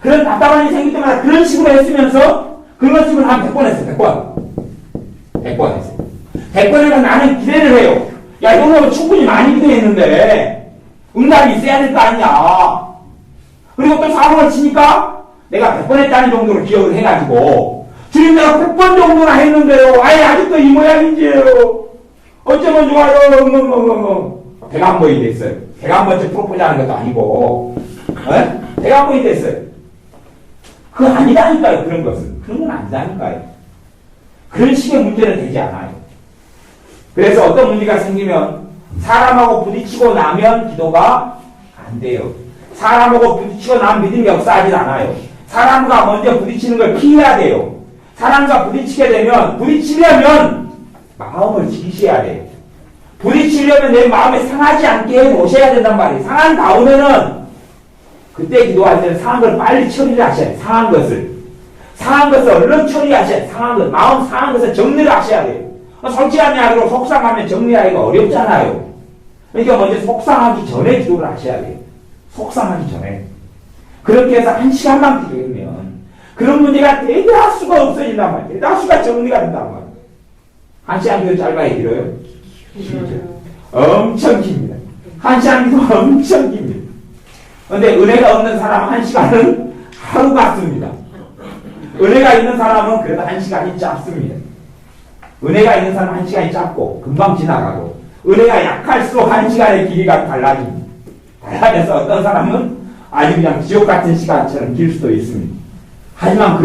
그런 답답한 일이 생길 때마다 그런 식으로 했으면서 그런 식으로 한 100번 했어요. 100번 했어요. 100번 해서 나는 기대를 해요. 야, 이 정도면 충분히 많이 기도했는데 응답이 있어야 될 거 아니야. 그리고 또 사고를 치니까 내가 100번 했다는 정도로 기억을 해가지고 주님 내가 100번 정도나 했는데요. 아직도 이 모양인지요. 어쩌면 좋아요. 배가 한 번이 됐어요. 배가 한 번째 프로포즈 하는 것도 아니고 배가 한 번이 됐어요. 그거 아니다니까요. 그런 것은. 그런 건 아니다니까요. 그런 식의 문제는 되지 않아요. 그래서 어떤 문제가 생기면 사람하고 부딪히고 나면 기도가 안 돼요. 사람하고 부딪히고 나면 믿음이 역사하지 않아요. 사람과 먼저 부딪히는 걸 피해야 돼요. 사람과 부딪히게 되면 부딪히려면 마음을 지키셔야 돼요. 부딪히려면 내 마음에 상하지 않게 해놓으셔야 된단 말이에요. 상한 다음에는 그때 기도할 때는 상한 걸 빨리 처리를 하셔야 돼요. 상한 것을 얼른 처리하셔야 돼요. 상한 것, 마음 상한 것을 정리를 하셔야 돼요. 솔직한 이야기로 속상하면 정리하기가 어렵잖아요. 그러니까 먼저 속상하기 전에 기도를 하셔야 돼요. 속상하기 전에. 그렇게 해서 1시간만 기도하면 그런 문제가 대다수가 없어진단 말이에요. 대다수가 정리가 된단 말이에요. 1시간 기도 짧아야 길어요? 엄청 깁니다. 1시간 기도 엄청 깁니다. 근데 은혜가 없는 사람 1시간은 하루 같습니다. 은혜가 있는 사람은 그래도 1시간이 짧습니다. 은혜가 있는 사람은 1시간이 짧고 금방 지나가고 은혜가 약할수록 1시간의 길이가 달라집니다. 달라져서 어떤 사람은 아주 그냥 지옥 같은 시간처럼 길 수도 있습니다. 하지만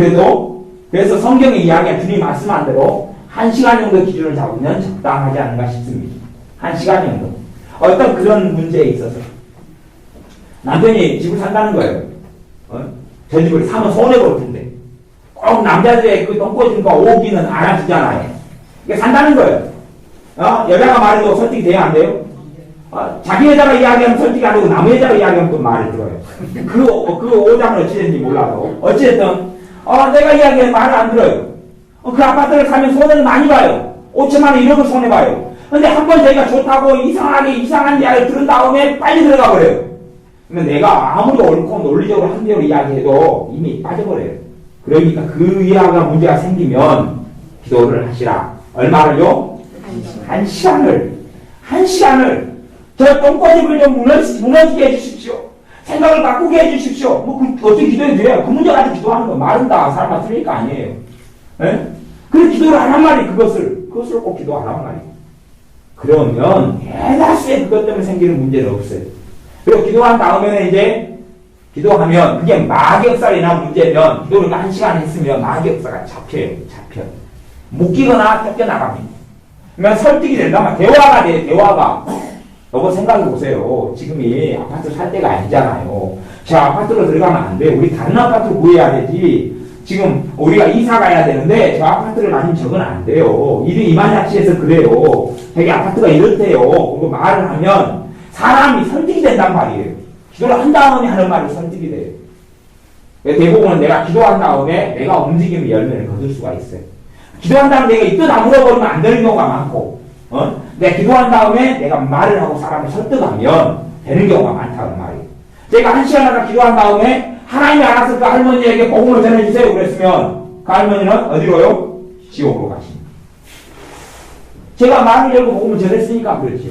그래서 성경의 이야기가 주님 말씀한 대로 1시간 정도 기준을 잡으면 적당하지 않은가 싶습니다. 1시간 정도. 어떤 그런 문제에 있어서 남편이 집을 산다는 거예요. 저 집을 사면 손해볼 텐데 꼭 남자들의 그 똥꼬짐과 오기는 알아주잖아요. 이게 산다는 거예요. 여자가 말해도 설득이 돼야 안 돼요? 자기 여자가 이야기하면 설득이 안 되고 남의 여자가 이야기하면 또 말을 들어요. 그 오장은 어찌됐는지 몰라도 어찌됐든 내가 이야기하면 말을 안 들어요. 그 아파트를 사면 손해를 많이 봐요. 5천만 원 1억을 손해봐요. 근데 한 번 저희가 좋다고 이상한 이야기를 들은 다음에 빨리 들어가 버려요. 그러면 내가 아무리 옳고 논리적으로 한 대로 이야기해도 이미 빠져버려요. 그러니까 그 이야기가 문제가 생기면 기도를 하시라. 얼마를요? 1시간을. 1시간을. 저 똥꼬집을 좀 무너지게 해주십시오. 생각을 바꾸게 해주십시오. 어떻게 기도해도 돼요? 그 문제 가지고 기도하는 거 말은다. 사람 틀리니까 아니에요. 예? 그래서 기도를 하란 말이 그것을 꼭 기도하란 말이에요. 그러면 대다수의 그것 때문에 생기는 문제는 없어요. 그리고 기도한 다음에는 이제 기도하면 그게 마귀역살이나 문제면 기도를 1시간 했으면 마귀역사가 잡혀요. 묶이거나 쫓겨나갑니다. 그러면 설득이 된다면 대화가 돼요. 대화가. 여러분 생각해 보세요. 지금이 아파트 살 때가 아니잖아요. 저 아파트로 들어가면 안 돼요. 우리 다른 아파트를 구해야 되지. 지금 우리가 이사 가야 되는데 저 아파트를 아니면 저건 안 돼요. 일이 이만자치해서 그래요. 되게 아파트가 이렇대요. 그리고 말을 하면 사람이 설득이 된단 말이에요. 기도를 한 다음에 하는 말이 설득이 돼요. 대부분은 내가 기도한 다음에 내가 움직이면 열매를 거둘 수가 있어요. 기도한 다음에 내가 입도 다물어버리면 안 되는 경우가 많고, 내가 기도한 다음에 내가 말을 하고 사람을 설득하면 되는 경우가 많다는 말이에요. 제가 1시간 하다 기도한 다음에 하나님이 알아서 그 할머니에게 복음을 전해주세요 그랬으면 그 할머니는 어디로요? 지옥으로 가십니다. 제가 말을 열고 복음을 전했으니까 그렇죠.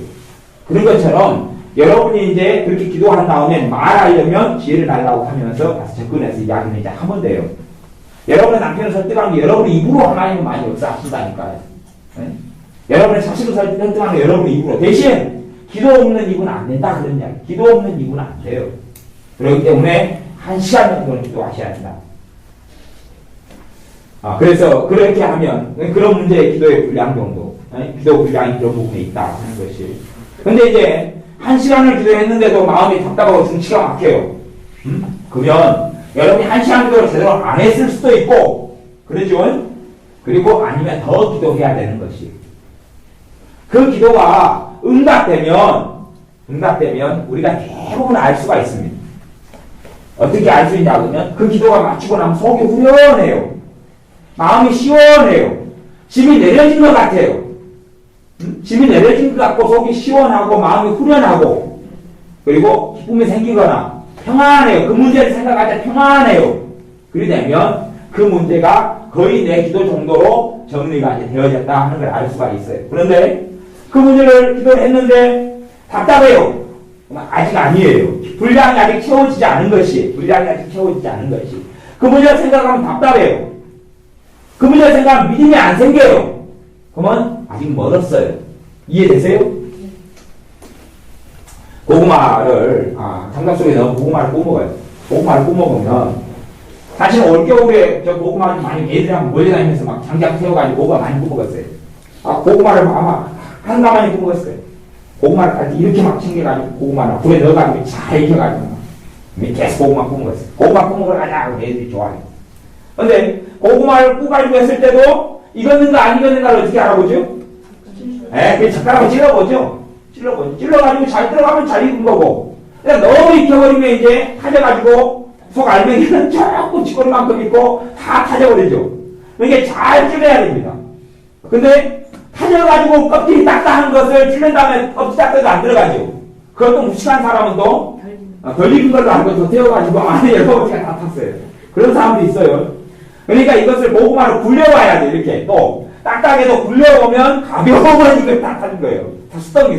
그런 것처럼 여러분이 이제 그렇게 기도한 다음에 말하려면 지혜를 달라고 하면서 가서 접근해서 이야기를 이제 하면 돼요. 여러분의 남편을 설득하는 게 여러분의 입으로 하나님은 많이 역사하신다니까요. 네? 여러분의 자식을 설득하는 게 여러분의 입으로. 대신 기도 없는 입은 안 된다 그런 이야기. 기도 없는 입은 안 돼요. 그렇기 때문에 1시간 정도는 기도하셔야 된다. 그래서 그렇게 하면 그런 문제의 기도의 분량 정도, 기도 분량이 그런 부분에 있다 하는 것이. 근데 이제 1시간을 기도했는데도 마음이 답답하고 중치가 막혀요. 그러면 여러분이 1시간 기도를 제대로 안 했을 수도 있고, 그러죠? 그리고 아니면 더 기도해야 되는 것이. 그 기도가 응답되면 우리가 대부분 알 수가 있습니다. 어떻게 알 수 있냐 그러면 그 기도가 마치고 나면 속이 후련해요. 마음이 시원해요. 짐이 내려진 것 같아요. 짐이 내려진 것 같고 속이 시원하고 마음이 후련하고 그리고 기쁨이 생기거나 평안해요. 그 문제를 생각할 때 평안해요. 그리 되면 그 문제가 거의 내 기도 정도로 정리가 이제 되어졌다 하는 걸 알 수가 있어요. 그런데 그 문제를 기도를 했는데 답답해요. 아직 아니에요. 분량이 아직 채워지지 않은 것이. 그 문제를 생각하면 답답해요. 그 문제를 생각하면 믿음이 안 생겨요. 그러면 아직 멀었어요. 이해되세요? 고구마를, 장갑 속에 넣어 고구마를 구워먹어요. 고구마를 구워먹으면, 사실 올겨울에 저 고구마 많이 애들이랑 몰려다니면서 막 장작 태워가지고 고구마 많이 구워먹었어요. 고구마를 아마 한 가마니 구워먹었어요. 고구마를 갈 때 이렇게 막 챙겨가지고 고구마를 불에 넣어가지고 잘 익혀가지고 계속 고구마 구워먹었어요. 고구마 구워먹으러 가자 하고 애들이 좋아해요. 근데 고구마를 구가지고 했을 때도 익었는가 안 익었는가를 어떻게 알아보죠? 그 젓가락으로 찔러가지고 잘 들어가면 잘 익은 거고, 너무 익혀버리면 이제 타져가지고 속 알맹이는 조금 치고만큼 있고 다 타져버리죠. 이게 잘 찔러야 됩니다. 근데 타져가지고 껍질이 딱딱한 것을 찔른 다음에 껍질 딱딱해도 안 들어가죠. 그것도 무식한 사람은 또 덜 익은 걸로 알고 더 태워가지고 안에 여러 가지가 다 탔어요. 그런 사람도 있어요. 그러니까 이것을 고구마로 굴려와야 돼. 이렇게 또 딱딱해도 굴려오면 가벼우면 이걸 다 타는 거예요. 다 수덩이.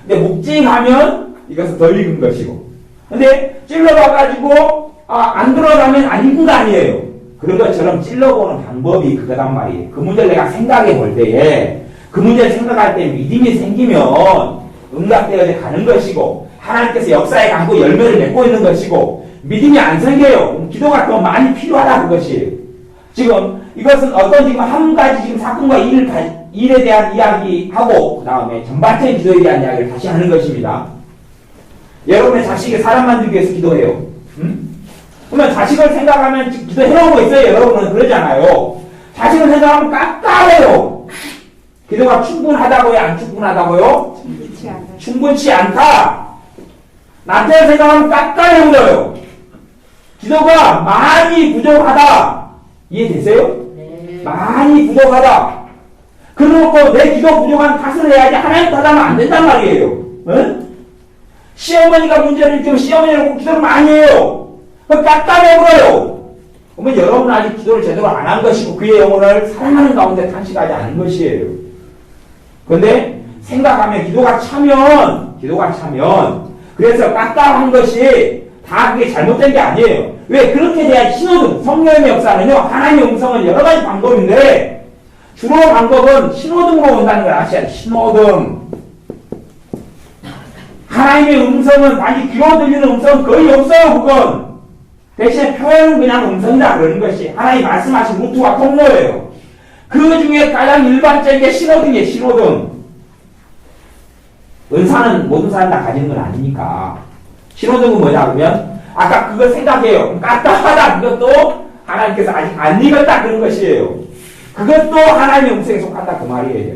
근데 묵직하면 이것은 덜 익은 것이고. 근데 찔러봐가지고 안 들어가면 안 익은 거 아니에요. 그런 것처럼 찔러보는 방법이 그거단 말이에요. 그 문제를 내가 생각해 볼 때에 그 문제를 생각할 때 믿음이 생기면 응답되어져 가는 것이고 하나님께서 역사에 감고 열매를 맺고 있는 것이고 믿음이 안 생겨요. 기도가 더 많이 필요하다 그것이에요. 지금 이것은 어떤 지금 한 가지 지금 사건과 일에 대한 이야기하고 그 다음에 전반적인 기도에 대한 이야기를 다시 하는 것입니다. 여러분의 자식이 사람 만들기 위해서 기도해요. 그러면 자식을 생각하면 기도해오고 있어요. 여러분은 그러잖아요. 자식을 생각하면 깝깝해요. 기도가 충분하다고요? 안 충분하다고요? 충분치 않다. 남편을 생각하면 깝깝해 보여요. 기도가 많이 부족하다. 이해되세요? 네. 많이 부족하다. 그러고 내 기도 부족한 탓을 해야지 하나님 탓하면 안 된단 말이에요. 응? 시어머니가 문제를 지금 시어머니를 꼭 기도를 많이 해요. 그걸 깎아내버려요. 그러면 여러분은 아직 기도를 제대로 안 한 것이고 그의 영혼을 사랑하는 가운데 탄식하지 않은 것이에요. 그런데 생각하면 기도가 차면 그래서 깎아한 것이 다 그게 잘못된 게 아니에요. 왜? 그렇게 대한 신호등, 성령의 역사는요, 하나님의 음성은 여러 가지 방법인데 주로 방법은 신호등으로 온다는 걸 아셔야 돼요. 신호등. 하나님의 음성은 많이 귀로 들리는 음성은 거의 없어요. 그건 대신에 표현은 그냥 음성이다 그러는 것이 하나님 말씀하신 루트와 통로예요. 그 중에 가장 일반적인 게 신호등이에요. 신호등. 은사는 모든 사람 다 가지는 건 아니니까. 신호등은 뭐냐 그러면 아까 그거 생각해요. 까딱하다 그것도 하나님께서 아직 안 익었다 그런 것이에요. 그것도 하나님의 음성에 속한다 그 말이에요.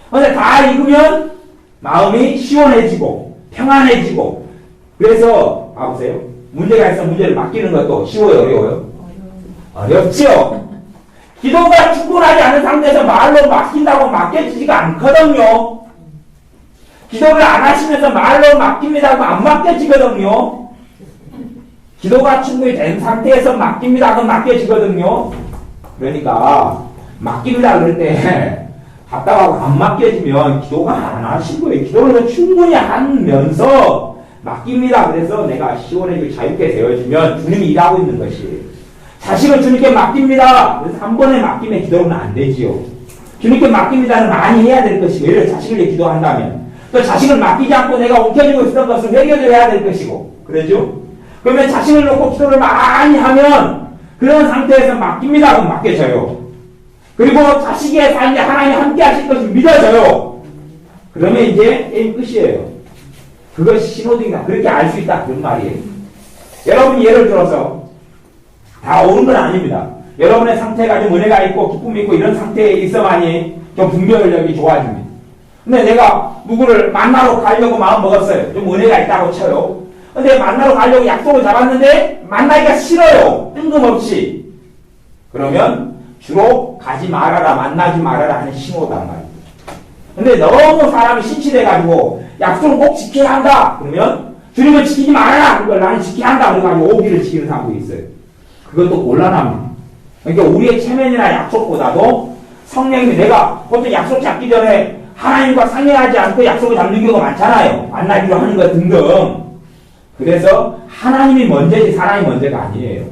그런데 다 익으면 마음이 시원해지고 평안해지고 그래서 봐보세요. 문제가 있으면 문제를 맡기는 것도 쉬워요? 어려워요? 어렵죠. 기도가 충분하지 않은 상태에서 말로 맡긴다고 맡겨지지가 않거든요. 기도를 안 하시면서 말로 맡깁니다 하고 안 맡겨지거든요. 기도가 충분히 된 상태에서 맡깁니다 하고 맡겨지거든요. 그러니까 맡깁니다 그럴 때 답답하고 안 맡겨지면 기도가 안 하신 거예요. 기도를 충분히 하면서 맡깁니다. 그래서 내가 시원해지고 자유롭게 되어지면 주님이 일하고 있는 것이에요. 자식을 주님께 맡깁니다. 그래서 한 번에 맡기면 기도는 안 되지요. 주님께 맡깁니다는 많이 해야 될 것이고 예를 들어 자식을 위해 기도한다면 또 자식을 맡기지 않고 내가 움켜쥐고 있었던 것을 회개를 해야 될 것이고 그러죠? 그러면 자식을 놓고 기도를 많이 하면 그런 상태에서 맡깁니다 하고 맡겨져요. 그리고 자식의 삶에 하나님이 함께 하실 것을 믿어져요. 그러면 이제 게임 끝이에요. 그것이 신호등이다. 그렇게 알 수 있다. 그런 말이에요. 여러분이 예를 들어서 다 옳은 건 아닙니다. 여러분의 상태가 좀 은혜가 있고 기쁨이 있고 이런 상태에 있어만이 좀 분별력이 좋아집니다. 근데 내가 누구를 만나러 가려고 마음 먹었어요. 좀 은혜가 있다고 쳐요. 근데 만나러 가려고 약속을 잡았는데 만나기가 싫어요. 뜬금없이. 그러면 주로 가지 말아라, 만나지 말아라 하는 신호단 말이에요. 근데 너무 사람이 신실해가지고 약속을 꼭 지켜야 한다. 그러면 주님을 지키지 말아라. 그걸 나는 지켜야 한다. 그래가지고 오기를 지키는 사람도 있어요. 그것도 곤란합니다. 그러니까 우리의 체면이나 약속보다도 성령님이 내가 보통 약속 잡기 전에 하나님과 상의하지 않고 약속을 잡는 경우가 많잖아요. 만나기로 하는 것 등등. 그래서 하나님이 먼저지 사람이 먼저가 아니에요.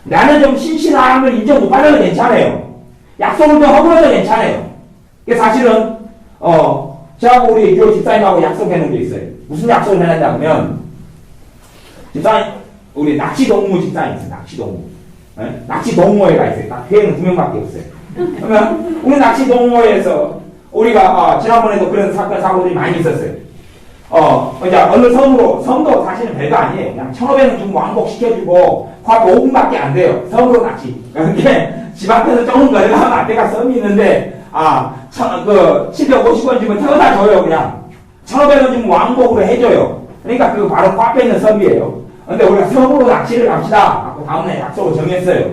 나는 좀 신실한 걸 인정 못 받아도 괜찮아요. 약속을 좀 허물어도 괜찮아요. 사실은 저하고 우리 교회 집사님하고 약속해 놓은 게 있어요. 무슨 약속을 해놨냐 하면 집사님 우리 낚시동무 집사님 있어요. 낚시동무. 네? 낚시동호회가 있어요. 딱 회원은 2명밖에 없어요. 그러면 우리 낚시동호회에서 우리가 지난번에도 그런 사건 사고들이 많이 있었어요. 이제 어느 섬도 사실은 별거 아니에요. 그냥 1,500원 좀 왕복 시켜주고 과거 5분밖에 안 돼요. 섬으로 낚시. 그게 집 앞에서 조금 걸어가면 앞에가 섬이 있는데 750원 주면 태워다 줘요. 그냥 1,500원 주면 왕복으로 해줘요. 그러니까 그 바로 그 앞에 있는 섬이에요. 근데 우리가 섬으로 낚시를 갑시다. 다음날 약속을 정했어요.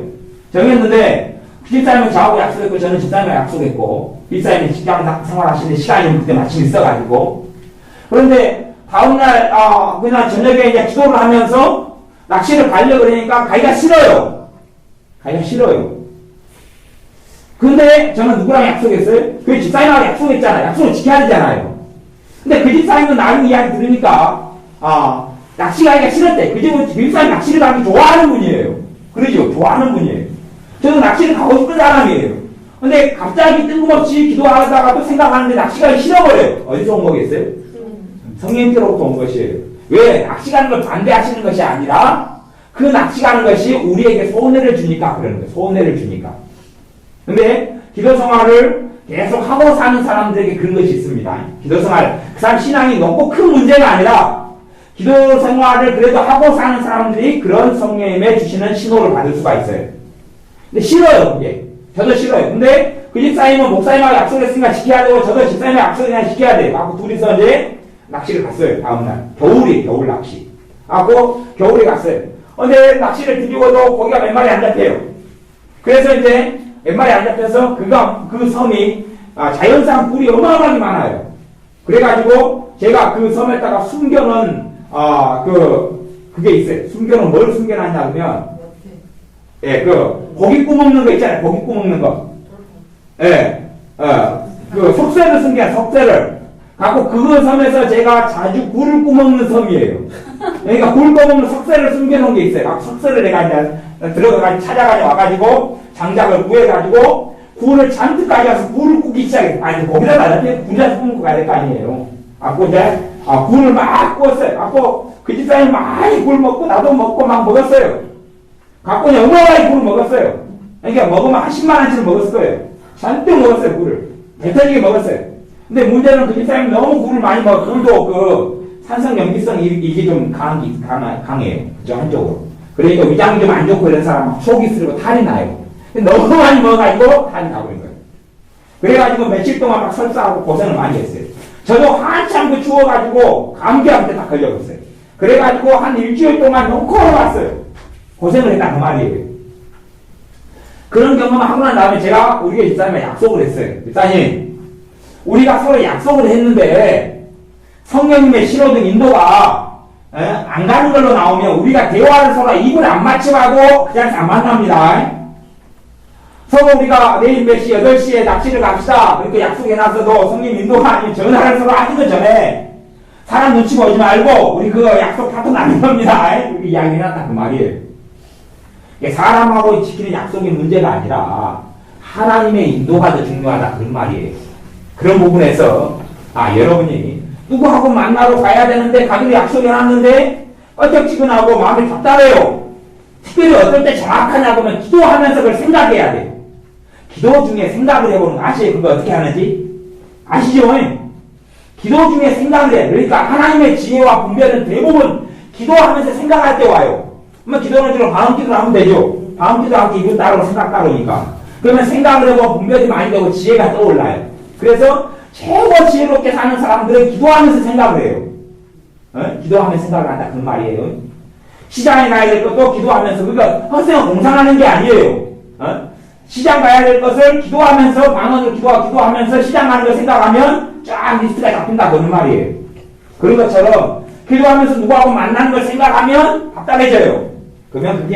정했는데 집사님은 저하고 약속했고 저는 집사님과 약속했고 집사님이 직장 생활하시는 시간이 그때 마침 있어가지고 그런데 다음날 그냥 저녁에 이제 기도를 하면서 낚시를 가려고 그러니까 가기가 싫어요. 근데 저는 누구랑 약속했어요? 그 집사님하고 약속했잖아요. 약속을 지켜야 되잖아요. 근데 그 집사님은 나의 이야기 들으니까 낚시 가기가 싫었대. 그 집사님 낚시를 가기 좋아하는 분이에요. 그러죠? 좋아하는 분이에요. 저도 낚시를 가고 싶은 사람이에요. 근데 갑자기 뜬금없이 기도하다가 또 생각하는데 낚시 가기 싫어버려요. 어디서 온 거겠어요? 성령께로부터 온 것이에요. 왜? 낚시 가는 걸 반대하시는 것이 아니라 그 낚시 가는 것이 우리에게 소원을 주니까 그러는 거예요. 소원을 주니까. 근데 기도 생활을 계속 하고 사는 사람들에게 그런 것이 있습니다. 기도 생활, 그 사람 신앙이 높고 큰 문제가 아니라 기도 생활을 그래도 하고 사는 사람들이 그런 성령님의 주시는 신호를 받을 수가 있어요. 근데 싫어요, 그게. 저도 싫어요. 근데 그 집사님은 목사님하고 약속했으니까 지켜야 되고 저도 집사님하고 약속했으니까 지켜야 돼요. 하고 둘이서 이제 낚시를 갔어요. 다음날. 겨울 낚시. 겨울에 갔어요. 근데 낚시를 드리고도 고기가 몇 마리 안 잡혀요. 그래서 이제 몇 마리 안 잡혀서 그 섬이 자연산 꿀이 어마어마하게 많아요. 그래가지고 제가 그 섬에다가 숨겨놓은 그게 있어요. 숨겨놓은 뭘 숨겨놨냐 그러면 고기 구워 먹는 거 있잖아요. 고기 구워 먹는 거. 그 석쇠를 숨겨 석쇠를 갖고 그 섬에서 제가 자주 굴을 구워 먹는 섬이에요. 그러니까 굴 구워 먹는 석쇠를 숨겨놓은 게 있어요. 석쇠를 내가 이제 들어가가지고 찾아가지고 와가지고 장작을 구해가지고 굴을 잔뜩 가져와서 굴을 굽기 시작했어요. 아니 거기다 놔뒀더니 군자에서 굽고 가야 될 거 아니에요. 갖고 이제 굴을 막 구웠어요. 갖고 그 집사람이 많이 굴 먹고 나도 먹고 막 먹었어요. 갖고 이제 어마어마하게 굴을 먹었어요. 그러니까 먹으면 한 10만 원치를 먹었을 거예요. 잔뜩 먹었어요. 굴을. 배 터지게 먹었어요. 근데 문제는 그 집사람이 너무 굴을 많이 먹어. 굴도 그 산성 염기성이 이게 좀 강해요. 그죠? 한쪽으로. 그러니까 위장이 좀 안 좋고 이런 사람 속이 쓰리고 탈이 나요. 너무 많이 먹어가지고 탈이 나버린 거예요. 그래가지고 며칠 동안 막 설사하고 고생을 많이 했어요. 저도 한참 그 추워가지고 감기한테 다 걸려버렸어요. 그래가지고 한 일주일 동안 너무 걸어왔어요. 고생을 했다 그 말이에요. 그런 경험을 하고 난 다음에 제가 우리 집사님과 약속을 했어요. 집사님, 우리가 서로 약속을 했는데 성령님의 신호등 인도가 안 가는 걸로 나오면 우리가 대화를 서로 입을 안 맞춰가고 그냥 안 만납니다. 서로 우리가 내일 몇 시, 8시에 낚시를 갑시다. 그렇게 약속해놨어도 성령 인도가 아니면 전화를 서로 하기도 전에 사람 눈치 보지 말고 우리 그 약속 파트 나는 겁니다. 이렇게 이야기해놨다 그 말이에요. 사람하고 지키는 약속이 문제가 아니라 하나님의 인도가 더 중요하다 그런 말이에요. 그런 부분에서 여러분이 누구하고 만나러 가야 되는데 가기로 약속해놨는데 어쩍지근하고 마음이 답답해요. 특별히 어떨 때 정확하냐고 하면 기도하면서 그걸 생각해야 돼요. 기도 중에 생각을 해보는 거 아시죠? 그거 어떻게 하는지? 아시죠? 기도 중에 생각을 해요. 그러니까 하나님의 지혜와 분별은 대부분 기도하면서 생각할 때 와요. 그러면 기도는 주로 마음 기도를 하면 되죠. 마음 기도하고 기분 따르고 생각 따르니까. 그러면 생각을 해보면 분별이 많이 되고 지혜가 떠올라요. 그래서 최고 지혜롭게 사는 사람들은 기도하면서 생각을 해요. 기도하면서 생각을 한다. 그 말이에요. 시장에 가야 될 것도 기도하면서, 그러니까 헛생은 공상하는 게 아니에요. 시장 가야 될 것을 기도하면서, 방언으로 기도하면서 시장 가는 걸 생각하면 쫙 리스트가 잡힌다. 그런 말이에요. 그런 것처럼 기도하면서 누구하고 만나는 걸 생각하면 답답해져요. 그러면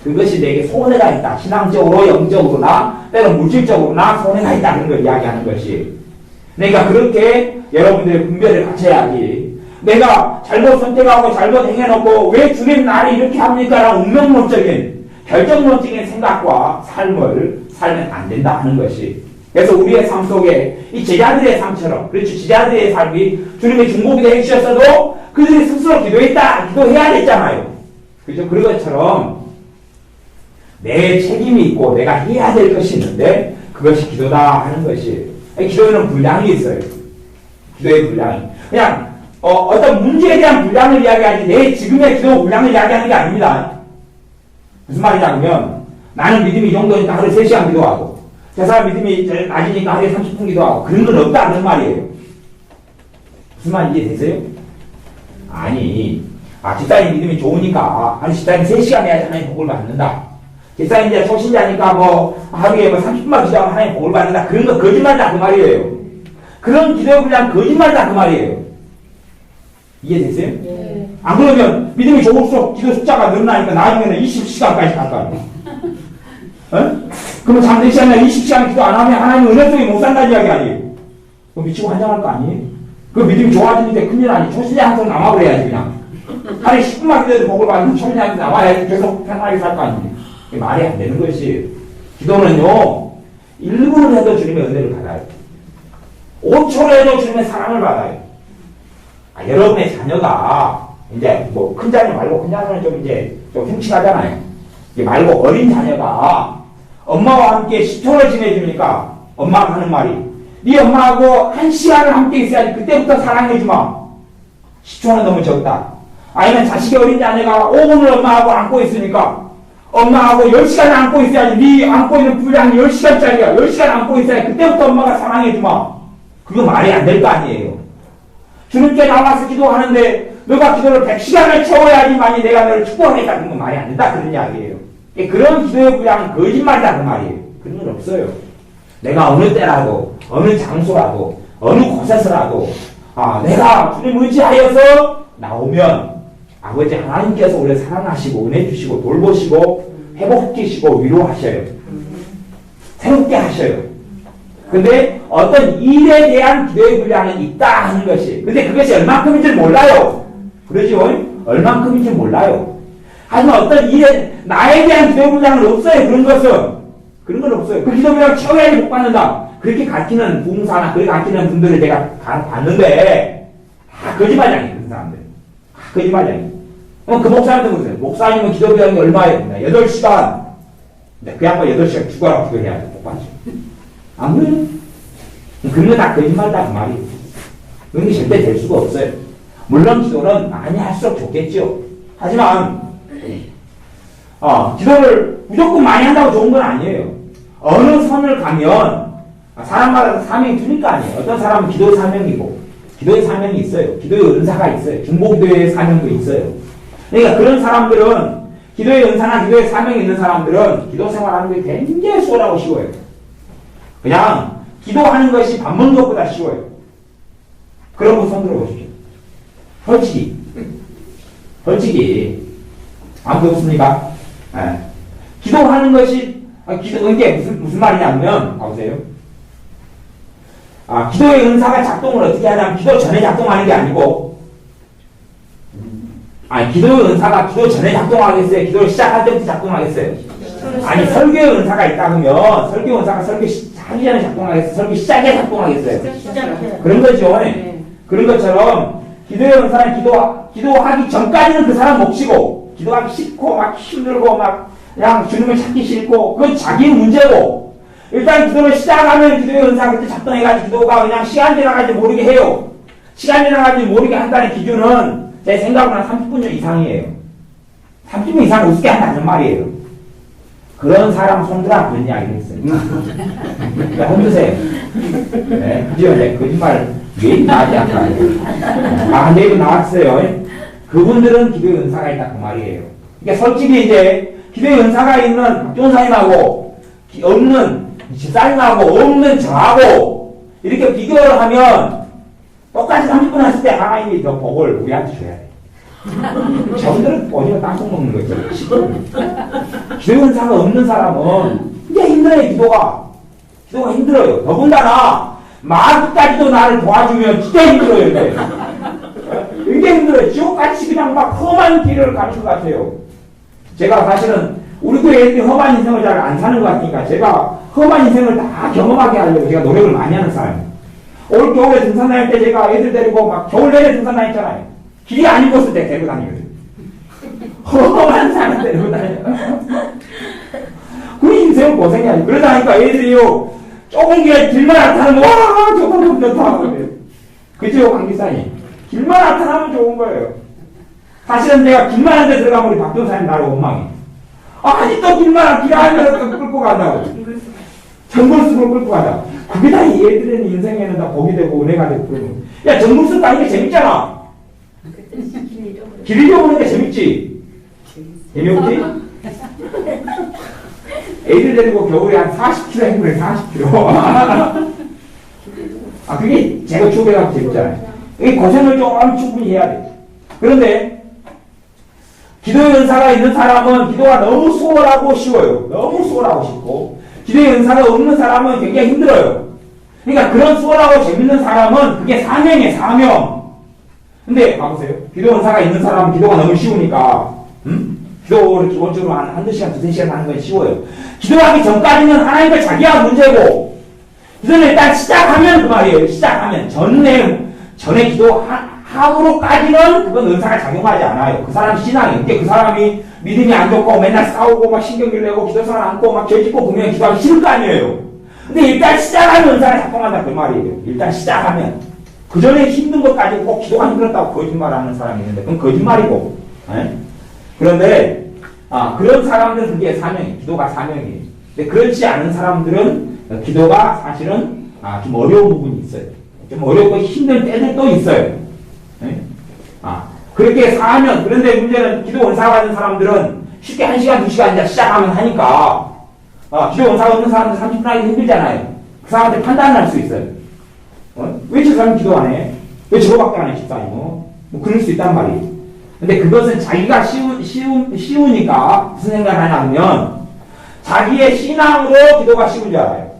그것이 내게 손해가 있다. 신앙적으로, 영적으로나, 때론 물질적으로나 손해가 있다. 그런 걸 이야기하는 것이. 그러니까 그렇게 여러분들의 분별을 갖춰야지. 내가 잘못 선택하고 잘못 행해놓고 왜 주님 나를 이렇게 합니까? 라는 운명론적인 결정론적인 생각과 삶을 살면 안 된다 하는 것이. 그래서 우리의 삶 속에 이 제자들의 삶처럼, 그렇죠. 제자들의 삶이 주님의 중보기도 해주셨어도 그들이 스스로 기도해야 됐잖아요. 그렇죠. 그런 것처럼 내 책임이 있고 내가 해야 될 것이 있는데 그것이 기도다 하는 것이. 기도에는 분량이 있어요. 기도의 분량이. 그냥 어떤 문제에 대한 분량을 이야기하지 내 지금의 기도 분량을 이야기하는 게 아닙니다. 무슨 말이냐면 나는 믿음이 이 정도니까 하루에 3시간 기도하고 저 사람 믿음이 낮으니까 하루에 30분 기도하고 그런 건 없다 그런 말이에요. 무슨 말인지 이해되세요? 아니 집사님 믿음이 좋으니까 아니 집사님 3시간 해야지 하나님 복을 받는다. 집사님 이제 초신자니까 하루에 30분만 기도하면 하나님 복을 받는다. 그런 거 거짓말이다 그 말이에요. 그런 기도의 분량 거짓말이다 그 말이에요. 이해됐어요? 네. 안 그러면 믿음이 좋을수록 기도 숫자가 늘어나니까 나중에는 20시간까지 갈 거 아니에요. 그러면 잠든 시간에 20시간 기도 안 하면 하나님 은혜 속에 못 산다는 이야기 아니에요. 그럼 미치고 환장할 거 아니에요? 그 믿음이 좋아지는데 큰일 아니에요. 초신자 한번 남아버려야지 그냥. 하루에 10분만 기도해도 복을 받으면 초신자한테 남아야지 계속 편하게 살 거 아니에요. 말이 안 되는 것이. 기도는요 1분을 해도 주님의 은혜를 받아요. 5초를 해도 주님의 사랑을 받아요. 여러분의 자녀가 이제 큰 자녀 말고 큰 자녀는 좀 흉측하잖아요. 이게 말고 어린 자녀가 엄마와 함께 10초를 지내주니까 엄마가 하는 말이 네 엄마하고 1시간을 함께 있어야지 그때부터 사랑해주마. 10초는 너무 적다. 아니면 자식의 어린 자녀가 5분을 엄마하고 안고 있으니까 엄마하고 10시간 안고 있어야지. 네 안고 있는 분량이 10시간짜리야. 10시간 안고 있어야 그때부터 엄마가 사랑해주마. 그거 말이 안 될 거 아니에요. 주님께 나와서 기도하는데 너가 기도를 100시간을 채워야지만이 내가 너를 축복하겠다. 그런 건 말이 안 된다. 그런 이야기예요. 그런 기도의 분량은 거짓말이다. 그 말이에요. 그런 건 없어요. 내가 어느 때라도, 어느 장소라도, 어느 곳에서라도, 내가 주님 의지하여서 나오면 아버지 하나님께서 우리를 사랑하시고, 은혜 주시고, 돌보시고, 회복시키시고, 위로하셔요. 새롭게 하셔요. 근데 어떤 일에 대한 기도의 분량은 있다 하는 것이. 근데 그것이 얼만큼인지 몰라요. 그러죠? 얼만큼인지 몰라요. 하지만 어떤 일에, 나에 대한 기도의 분량은 없어요. 그런 것은. 그런 건 없어요. 그 기도 분량을 채워야지 못 받는다. 그렇게 가르치는 부흥사나 그렇게 가르치는 분들을 내가 봤는데, 다 거짓말장이에요. 그 사람들. 다 거짓말장이에요. 그 목사님도 그러세요. 목사님은 기도 분량이 얼마예요? 8시간. 그 양반 8시간 죽어라 기도해야 돼. 못 받죠. 안 그래요? 그런 거 다 거짓말이다 그 말이에요. 그런 게 절대 될 수가 없어요. 물론 기도는 많이 할수록 좋겠죠. 하지만 기도를 무조건 많이 한다고 좋은 건 아니에요. 어느 선을 가면 사람마다 사명이 틀릴 거 아니에요. 어떤 사람은 기도의 사명이고 기도의 사명이 있어요. 기도의 은사가 있어요. 중보기도의 사명도 있어요. 그러니까 그런 사람들은 기도의 은사나 기도의 사명이 있는 사람들은 기도 생활하는 게 굉장히 수월하고 쉬워요. 그냥 기도하는 것이 밥 먹는 것보다 쉬워요. 그런 거 손 들어보십시오. 솔직히 아무도 없습니까? 네. 기도하는 것이 이게 무슨 말이냐면 보세요. 기도의 은사가 작동을 어떻게 하냐면 기도 전에 작동하는 게 아니고 기도의 은사가 기도 전에 작동하겠어요? 기도를 시작할 때부터 작동하겠어요? 아니 설교의 은사가 있다 그러면 설교 은사가 설교 하기 전에 작동하겠어요? 설교 시작에 작동하겠어요? 그런 거죠. 네. 그런 것처럼 기도의 은사는 기도하기 전까지는 그 사람 몫이고 기도하기 싫고 막 힘들고 막 그냥 주님을 찾기 싫고 그건 자기 문제고 일단 기도를 시작하면 기도의 은사가 그때 작동해가지고 기도가 그냥 시간 지나가지 모르게 해요. 시간 지나가지 모르게 한다는 기준은 제 생각으로는 30분 이상이에요. 30분 이상 우습게 한다는 말이에요. 그런 사람 손들아 그런 이야기를 했어요. 흔드세요. 네, 그죠? 네, 거짓말 왜 나지 않나. 근데 이거 나왔어요. 그분들은 기도의 은사가 있다 그 말이에요. 그러니까 솔직히 이제 기도의 은사가 있는 박종사님하고 없는 집사님하고 없는 저하고 이렇게 비교를 하면 똑같이 30분 했을 때 하나님이 더 복을 우리한테 줘야 돼. 저분들은 오히려 땅콩 먹는 거죠. 기도의 은사가 없는 사람은 이게 힘들어요. 기도가 힘들어요. 더군다나 마귀까지도 나를 도와주면 진짜 힘들어요. 이게. 굉장히 힘들어요. 지옥같이 그냥 막 험한 길을 가는 것 같아요. 제가 사실은 우리 교회 애들이 험한 인생을 잘 안 사는 것 같으니까 제가 험한 인생을 다 경험하게 하려고 제가 노력을 많이 하는 사람이에요. 올 겨울에 등산 다닐 때 제가 애들 데리고 막 겨울 내내 등산 다녔잖아요. 길이 아닌 곳을 내가 데리고 다니거든요. 험한 산을 데리고 다녀요. 그 인생은 고생이 아니에요. 그러다 보니까 애들이요 좁은 길만 나타나면 와 저거 좋다 하거든요. 그죠 강기사님? 길만 나타나면 좋은 거예요. 사실은 내가 길만한 데 들어가면 우리 박종사님 나를 원망해. 아직도 길만한 길 안에서 끌고 간다고. 정글숲을 끌고 가자. 그게 다 얘들의 인생에는 다 복이 되고 은혜가 되고 그러는 거야. 야 정글숲 가는 게 재밌잖아. 길 잃어보는 게 재밌지? 재미없지? 애들 데리고 겨울에 한 40km 행군해 40km. 그게 제가 추억해가지고 재밌잖아요. 이 고생을 좀 충분히 해야 돼. 그런데 기도의 은사가 있는 사람은 기도가 너무 수월하고 쉬워요. 너무 수월하고 쉽고 기도의 은사가 없는 사람은 굉장히 힘들어요. 그러니까 그런 수월하고 재밌는 사람은 그게 사명이에요. 사명. 근데 봐보세요. 기도의 은사가 있는 사람은 기도가 너무 쉬우니까 기도를 기본적으로 한두 시간, 두세 시간 하는 건 쉬워요. 기도하기 전까지는 하나님과 자기가 문제고 기도를 일단 시작하면 그 말이에요. 시작하면 전에 기도함으로까지는 그건 은사가 작용하지 않아요. 그 사람 신앙이. 그 사람이 믿음이 안 좋고 맨날 싸우고 막 신경질 내고 기도생활 않고 막 죄짓고 보면 기도하기 싫을 거 아니에요. 근데 일단 시작하면 은사가 작동한다 그 말이에요. 일단 시작하면. 그 전에 힘든 것 가지고 꼭 기도가 힘들었다고 거짓말하는 사람이 있는데 그건 거짓말이고. 에? 그런데 그런 사람들은 그게 사명이에요. 기도가 사명이에요. 근데 그렇지 않은 사람들은 기도가 사실은 좀 어려운 부분이 있어요. 좀 어렵고 힘든 때들도 있어요. 네? 그렇게 사면, 그런데 문제는 기도 은사가 있는 사람들은 쉽게 1시간, 2시간 이제 시작하면 하니까, 기도 은사가 없는 사람들 30분 하기 힘들잖아요. 그 사람한테 판단을 할 수 있어요. 왜 저 사람 기도 안 해? 왜 저거밖에 안 해, 집사님? 뭐 그럴 수 있단 말이에요. 근데 그것은 자기가 쉬우니까 무슨 생각을 하냐면 자기의 신앙으로 기도가 쉬운 줄 알아요.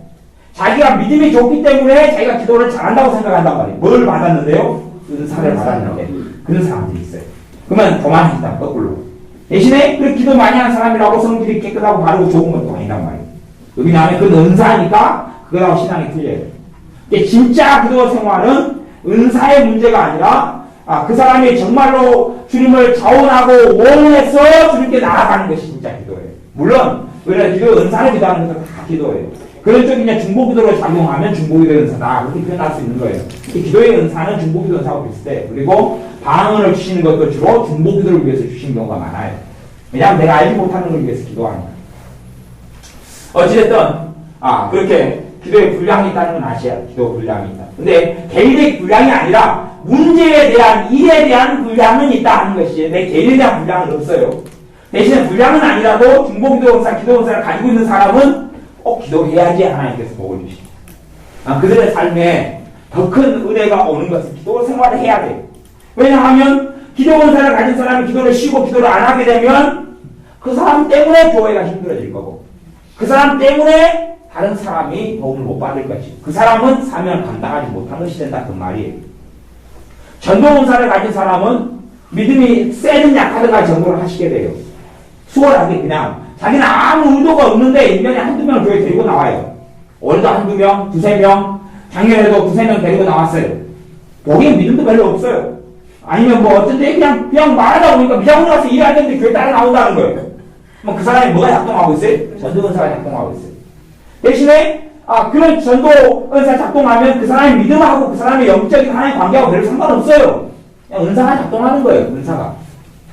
자기가 믿음이 좋기 때문에 자기가 기도를 잘한다고 생각한단 말이에요. 뭘 받았는데요? 은사를 받았는데. 그런 사람들이 있어요. 그러면 교만해진다, 거꾸로. 대신에 그 기도 많이 하는 사람이라고 성질이 깨끗하고 바르고 좋은 것도 아니란 말이에요. 왜냐하면 그건 은사니까 그거하고 신앙이 틀려요. 진짜 기도 생활은 은사의 문제가 아니라 그 사람이 정말로 주님을 자원하고 원해서 주님께 나아가는 것이 진짜 기도예요. 물론 우리가 기도 은사를 기도하는 것은 다 기도예요. 그런 쪽이 이제 중보기도로 작용하면 중보기도의 은사다 그렇게 표현할 수 있는 거예요. 기도의 은사는 중보기도 은사하고 비슷해. 그리고 방언을 주시는 것도 주로 중보기도를 위해서 주시는 경우가 많아요. 왜냐하면 내가 알지 못하는 걸 위해서 기도하니까. 어찌됐든 그렇게 기도에 분량이 있다는 건 아셔야 돼요. 기도 분량이 있다. 근데 개인의 분량이 아니라 문제에 대한 일에 대한 분량은 있다 하는 것이 내 개인에 대한 분량은 없어요. 대신에 분량은 아니라도 중보기도 은사, 기도 은사를 가지고 있는 사람은 꼭 기도해야지 하나님께서 복을 주십니다. 그들의 삶에 더 큰 은혜가 오는 것은 기도 생활을 해야 돼요. 왜냐하면 기도 은사를 가진 사람이 기도를 쉬고 기도를 안 하게 되면 그 사람 때문에 교회가 힘들어질 거고 그 사람 때문에 다른 사람이 도움을 못 받을 것이고 그 사람은 사명을 감당하지 못한 것이 된다 그 말이에요. 전도 은사를 가진 사람은 믿음이 세든 약하든가 전도를 하시게 돼요. 수월하게 그냥 자기는 아무 의도가 없는데 1년에 한두 명을 교회 데리고 나와요. 올해도 한두 명, 두세 명, 작년에도 두세 명 데리고 나왔어요. 거기에 믿음도 별로 없어요. 아니면 뭐 어쩐데 그냥 말하다 보니까 미장원 가서 일해야 되는데 교회 따라 나온다는 거예요. 그 사람이 뭐가 작동하고 있어요? 전도 은사가 작동하고 있어요. 대신에 그런 전도 은사 작동하면 그 사람의 믿음하고 그 사람의 영적인 하나의 관계하고 별로 상관없어요. 그냥 은사가 작동하는 거예요. 은사가.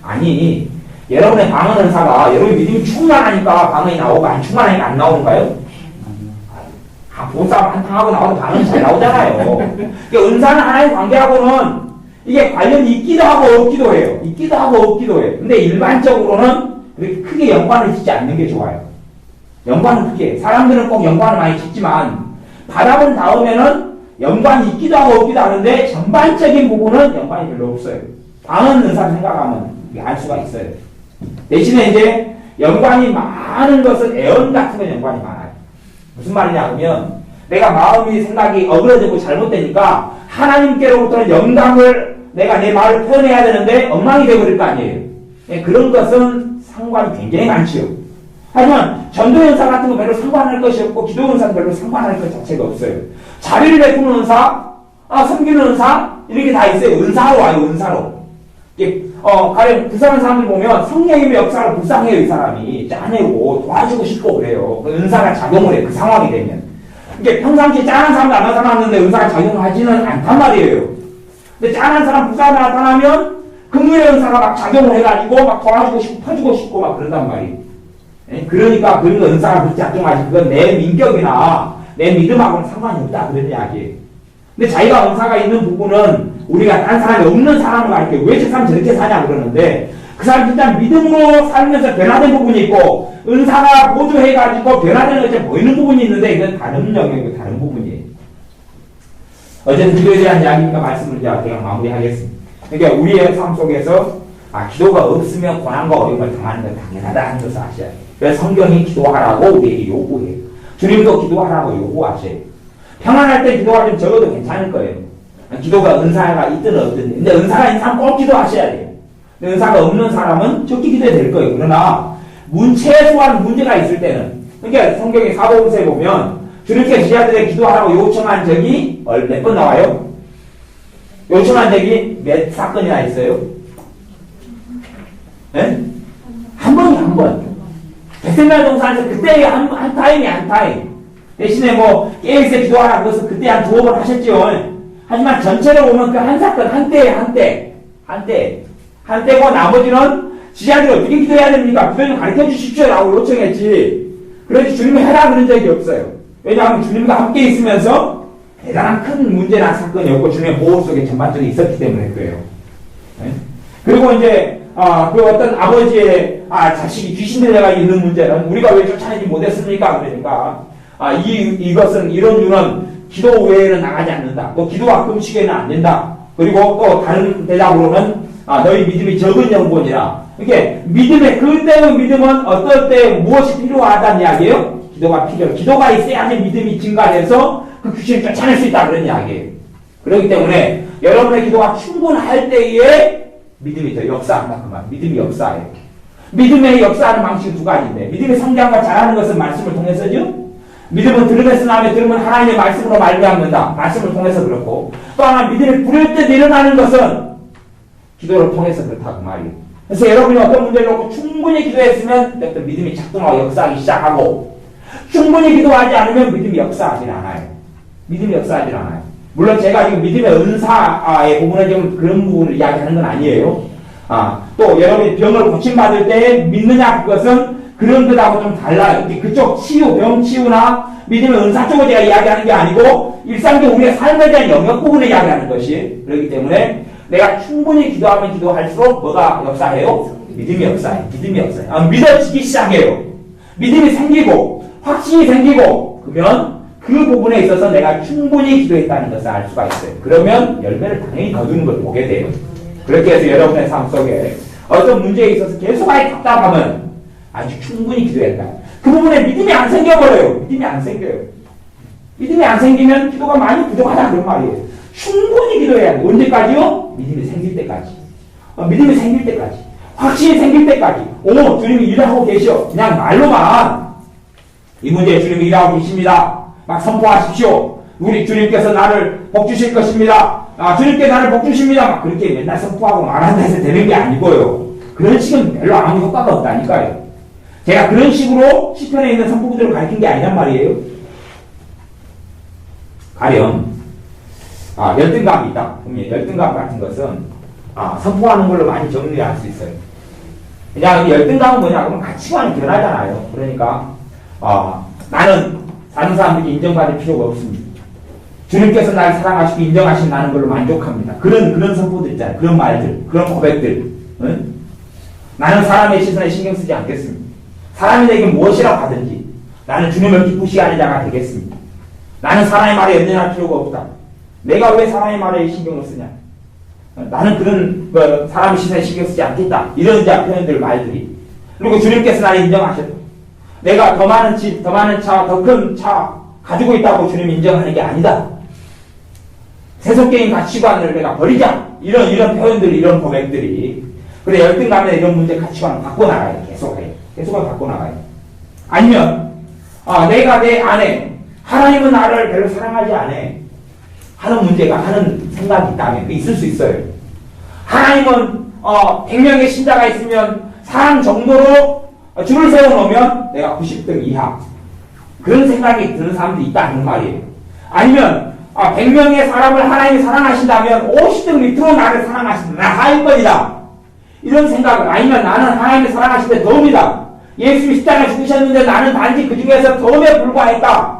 아니 여러분의 방언 은사가 여러분의 믿음이 충만하니까 방언이 나오고 안 충만하니까 안 나오는가요? 보쌈 한탕하고 나와도 방언이 잘 나오잖아요. 그러니까 은사는 하나의 관계하고는 이게 관련이 있기도 하고 없기도 해요. 있기도 하고 없기도 해요. 근데 일반적으로는 그렇게 크게 연관을 짓지 않는 게 좋아요. 연관은 크게. 사람들은 꼭 연관을 많이 짓지만 바닥은 닿으면은 연관이 있기도 하고 없기도 하는데 전반적인 부분은 연관이 별로 없어요. 방언 은사 생각하면 알 수가 있어요. 대신에 이제 연관이 많은 것은 애언 같은 건 연관이 많아요. 무슨 말이냐 하면 내가 마음이 생각이 어그러지고 잘못되니까 하나님께로부터는 영감을 내가 내 말을 표현해야 되는데 엉망이 되어버릴 거 아니에요. 그런 것은 상관이 굉장히 많지요. 하지만 전도연사 같은 거 별로 상관할 것이 없고 기도연사는 별로 상관할 것 자체가 없어요. 자비를 베푸는 은사, 섬기는 은사 이렇게 다 있어요. 은사로 와요. 은사로. 가령 불쌍한 사람들 보면 성령님의 역사를 불쌍해요. 이 사람이 짜내고 도와주고 싶고 그래요. 그 은사가 작용을 해요. 그 상황이 되면. 이게 평상시에 짠한 사람도 안 나타났는데 은사가 작용하지는 않단 말이에요. 근데 짠한 사람 불쌍한 사람 나타나면 긍휼의 은사가 막 작용을 해가지고 막 도와주고 싶고 퍼주고 싶고 막 그런단 말이에요. 그러니까 그런 은사가 그렇게 작동하지 그건 내 민격이나 내 믿음하고는 상관이 없다 그런 이야기예요. 근데 자기가 은사가 있는 부분은 우리가 딴 사람이 없는 사람을 알게 왜 저 사람 저렇게 사냐 그러는데 그 사람 진짜 믿음으로 살면서 변화된 부분이 있고 은사가 보조해가지고 변화되는 것이 보이는 부분이 있는데 이건 다른 영역이고 다른 부분이에요. 어쨌든 기도에 대한 이야기니까 말씀을 이제 제가 마무리하겠습니다. 그러니까 우리의 삶 속에서 기도가 없으면 고난과 어려움을 당하는 건 당연하다 하는 것을 아셔야 돼요. 그래서 성경이 기도하라고 우리에게 요구해요. 주님도 기도하라고 요구하셔요. 평안할 때 기도하면 적어도 괜찮을 거예요. 기도가 은사가 있든 없든. 근데 은사가 있는 사람 꼭 기도하셔야 돼요. 근데 은사가 없는 사람은 적게 기도해야 될 거예요. 그러나 최소한 문제가 있을 때는 그러니까 성경의 사도행전에 보면 주님께 제자들에게 기도하라고 요청한 적이 몇 번 나와요? 요청한 적이 몇 사건이나 있어요? 네? 한 번이 한 번. 겟세마네 동산에서 그때 한 타임이 한 타임. 대신에 뭐 깨어있어 기도하라 그것은 그때 한 두어 번 하셨죠. 하지만 전체로 보면 그 한 사건 한때고 나머지는 지자들이 어떻게 기도해야 됩니까? 기도 좀 가르쳐 주십시오 라고 요청했지. 그래서 주님이 해라 그런 적이 없어요. 왜냐하면 주님과 함께 있으면서 대단한 큰 문제나 사건이 없고 주님의 보호 속에 전반적으로 있었기 때문에 그래요. 네? 그리고 이제 그 어떤 아버지의 자식이 귀신 들려가 있는 문제는 우리가 왜 쫓아내지 못했습니까? 그러니까 이것은 이런 유는 기도 외에는 나가지 않는다. 또 기도와 금식에는 안 된다. 그리고 또 다른 대답으로는 너희 믿음이 적은 영혼이라. 이게 믿음의 그때의 믿음은 어떨 때 무엇이 필요하다는 이야기예요? 기도가 필요해요. 기도가 있어야지 믿음이 증가돼서 그 귀신을 쫓아낼 수 있다 그런 이야기예요. 그렇기 때문에 여러분의 기도가 충분할 때에 믿음이 더 역사한다 그 말. 믿음이 역사해요. 믿음의 역사하는 방식이 두 가지인데 믿음의 성장과 자라는 것은 말씀을 통해서죠. 믿음은 들으면서 나면 들으면 하나님의 말씀으로 말미암는다. 말씀을 통해서 그렇고 또 하나 믿음이 부를 때 일어나는 것은 기도를 통해서 그렇다고 말이에요. 그래서 여러분이 어떤 문제를 놓고 충분히 기도했으면 그때 믿음이 작동하고 역사하기 시작하고 충분히 기도하지 않으면 믿음이 역사하지 않아요. 믿음이 역사하지 않아요. 물론 제가 지금 믿음의 은사의 부분에 좀 그런 부분을 이야기하는 건 아니에요. 또 여러분이 병을 고침받을 때 믿느냐 그것은 그런 것하고 좀 달라요. 그쪽 치유, 병 치유나 믿음의 은사 쪽을 제가 이야기하는 게 아니고 일상적 우리의 삶에 대한 영역 부분을 이야기하는 것이 그렇기 때문에 내가 충분히 기도하면 기도할수록 뭐가 역사해요? 믿음이 역사해요. 믿음이 역사해요. 믿어지기 시작해요. 믿음이 생기고 확신이 생기고 그러면 그 부분에 있어서 내가 충분히 기도했다는 것을 알 수가 있어요. 그러면 열매를 당연히 거두는 걸 보게 돼요. 그렇게 해서 여러분의 삶 속에 어떤 문제에 있어서 계속 답답하면 아주 충분히 기도했다. 그 부분에 믿음이 안 생겨버려요. 믿음이 안 생겨요. 믿음이 안 생기면 기도가 많이 부족하다 그런 말이에요. 충분히 기도해야 돼. 언제까지요? 믿음이 생길 때까지. 믿음이 생길 때까지. 확신이 생길 때까지. 주님이 일하고 계셔. 그냥 말로만 이 문제에 주님이 일하고 계십니다. 막 선포하십시오. 우리 주님께서 나를 복주실 것입니다. 주님께 나를 복주십니다. 막 그렇게 맨날 선포하고 말한다 해서 되는 게 아니고요. 그런 식은 별로 아무 효과가 없다니까요. 제가 그런 식으로 시편에 있는 선포구들을 가르친 게 아니란 말이에요. 가령 열등감이 있다. 열등감 같은 것은 선포하는 걸로 많이 정리할 수 있어요. 그냥 열등감은 뭐냐 그러면 가치관이 변하잖아요. 그러니까 나는 다른 사람들이 인정받을 필요가 없습니다. 주님께서 나를 사랑하시고 인정하신다는 걸로 만족합니다. 그런 선포들 있잖아요. 그런 말들, 그런 고백들. 응? 나는 사람의 시선에 신경 쓰지 않겠습니다. 사람이 내게 무엇이라고 하든지 나는 주님을 기쁘시게 하는 자가 되겠습니다. 나는 사람의 말에 연연할 필요가 없다. 내가 왜 사람의 말에 신경을 쓰냐? 나는 그런 사람의 시선에 신경 쓰지 않겠다. 이런 표현들 말들이. 그리고 주님께서 나를 인정하셨다. 내가 더 많은 집, 더 많은 차, 더 큰 차 가지고 있다고 주님이 인정하는 게 아니다. 세속적인 가치관을 내가 버리자. 이런 표현들, 이런 고백들이. 그래, 열등감에 이런 문제 가치관을 바꿔나가요. 계속을 바꿔나가요. 아니면, 내가 내 안에, 하나님은 나를 별로 사랑하지 않아. 하는 문제가, 하는 생각이 있다면, 있을 수 있어요. 하나님은, 100명의 신자가 있으면, 사랑 정도로 줄을 세워놓으면, 내가 90등 이하. 그런 생각이 드는 사람들이 있다는 말이에요. 아니면, 100명의 사람을 하나님이 사랑하신다면, 50등 밑으로 나를 사랑하신다. 나 하위권이다. 이런 생각을, 아니면 나는 하나님이 사랑하시는데 덤이다. 예수님이 십자가에 죽으셨는데 나는 단지 그 중에서 덤에 불과했다.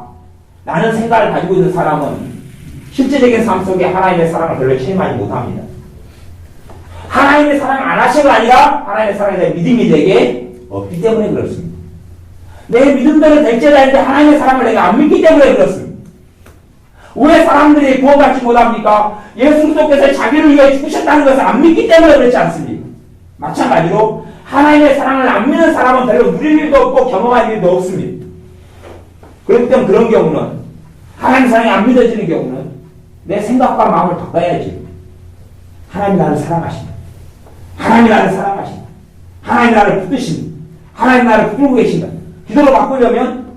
라는 생각을 가지고 있는 사람은 실제적인 삶 속에 하나님의 사랑을 별로 체험하지 못합니다. 하나님의 사랑을 안 하시가 아니라 하나님의 사랑에 대한 믿음이 되게 없기 때문에 그렇습니다. 내 믿음대로 될지라도 하나님의 사랑을 내가 안 믿기 때문에 그렇습니다. 왜 사람들이 구원받지 못합니까? 예수 그리스도께서 자기를 위해 죽으셨다는 것을 안 믿기 때문에 그렇지 않습니까? 마찬가지로 하나님의 사랑을 안 믿는 사람은 별로 누릴 일도 없고 경험할 일도 없습니다. 그렇기 때문에 그런 경우는 하나님의 사랑이 안 믿어지는 경우는 내 생각과 마음을 바꿔야지. 하나님 나를 사랑하신다. 하나님 나를 사랑하신다. 하나님 나를 붙드신다. 하나님 나를 붙들고 계신다. 기도로 바꾸려면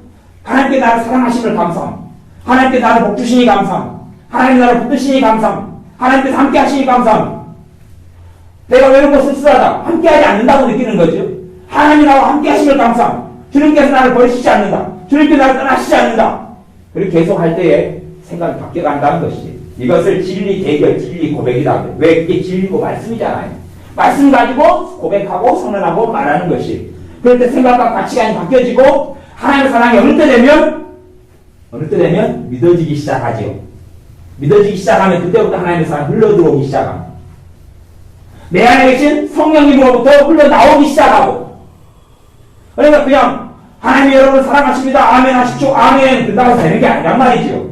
하나님께 나를 사랑하심을 감사합니다. 하나님께 나를 복주시니 감사합니다. 하나님 나를 붙드시니 감사합니다. 하나님께서 함께 하시니 감사합니다. 내가 외롭고 쓸쓸하다. 함께하지 않는다고 느끼는 거죠. 하나님이 나와 함께 하심을 감사합니다. 주님께서 나를 버리시지 않는다. 주님께서 나를 떠나시지 않는다. 그렇게 계속 할 때에 생각이 바뀌어간다는 것이지. 이것을 진리 대결, 진리 고백이다. 왜 이게 진리고 말씀이잖아요. 말씀 가지고 고백하고 선언하고 말하는 것이. 그럴 때 생각과 가치관이 바뀌어지고 하나님의 사랑이 어느 때 되면 믿어지기 시작하죠. 믿어지기 시작하면 그때부터 하나님의 사랑이 흘러들어오기 시작합니다. 내 안에 계신 성령님으로부터 흘러나오기 시작하고 그러니까 그냥 하나님이 여러분을 사랑하십니다. 아멘 하십시오. 아멘. 그런다고 되는 게 아니란 말이죠.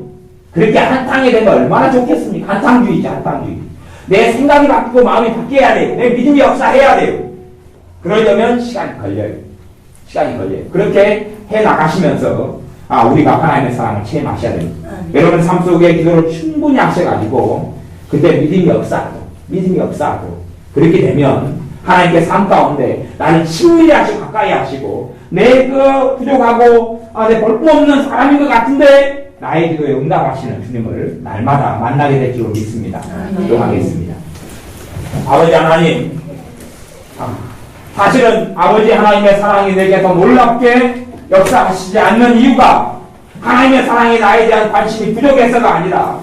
그렇게 한탕이 되면 얼마나 좋겠습니까? 한탕주의죠, 한탕주의. 내 생각이 바뀌고 마음이 바뀌어야 돼요. 내 믿음이 역사해야 돼요. 그러려면 시간이 걸려요. 시간이 걸려요. 그렇게 해 나가시면서 우리가 하나님의 사랑을 체험하셔야 됩니다. 여러분 삶 속에 기도를 충분히 하셔가지고 그때 믿음이 역사하고 그렇게 되면 하나님께 삶 가운데 나는 친밀히 하시고 가까이 하시고 내 부족하고 내 볼품없는 사람인 것 같은데 나의 기도에 응답하시는 주님을 날마다 만나게 될 줄로 믿습니다. 기도하겠습니다. 아버지 하나님, 사실은 아버지 하나님의 사랑이 내게 더 놀랍게 역사하시지 않는 이유가 하나님의 사랑이 나에 대한 관심이 부족해서가 아니라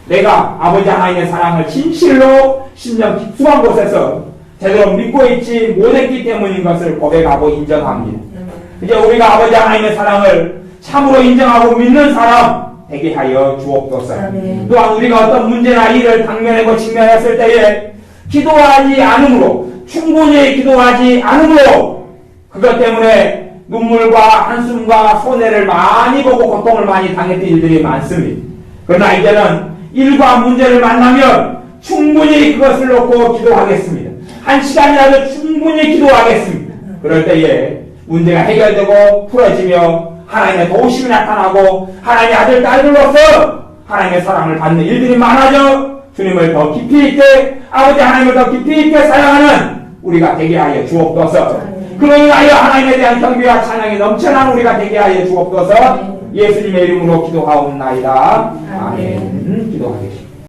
내가 아버지 하나님의 사랑을 진실로 심령 깊숙한 곳에서 제대로 믿고 있지 못했기 때문인 것을 고백하고 인정합니다. 이제 우리가 아버지 하나님의 사랑을 참으로 인정하고 믿는 사람 되게 하여 주옵소서. 또한 우리가 어떤 문제나 일을 당면하고 직면했을 때에 기도하지 않으므로 충분히 기도하지 않으므로 그것 때문에 눈물과 한숨과 손해를 많이 보고 고통을 많이 당했던 일들이 많습니다. 그러나 이제는 일과 문제를 만나면 충분히 그것을 놓고 기도하겠습니다. 한 시간이라도 충분히 기도하겠습니다. 그럴 때에 문제가 해결되고 풀어지며 하나님의 도우심이 나타나고 하나님의 아들 딸들로서 하나님의 사랑을 받는 일들이 많아져 주님을 더 깊이 있게 아버지 하나님을 더 깊이 있게 사랑하는 우리가 되게 하여 주옵소서. 그로 인하여 하나님에 대한 경배와 찬양이 넘쳐나는 우리가 되게 하여 주옵소서. 예수님의 이름으로 기도하옵나이다. 아멘. 기도하겠습니다.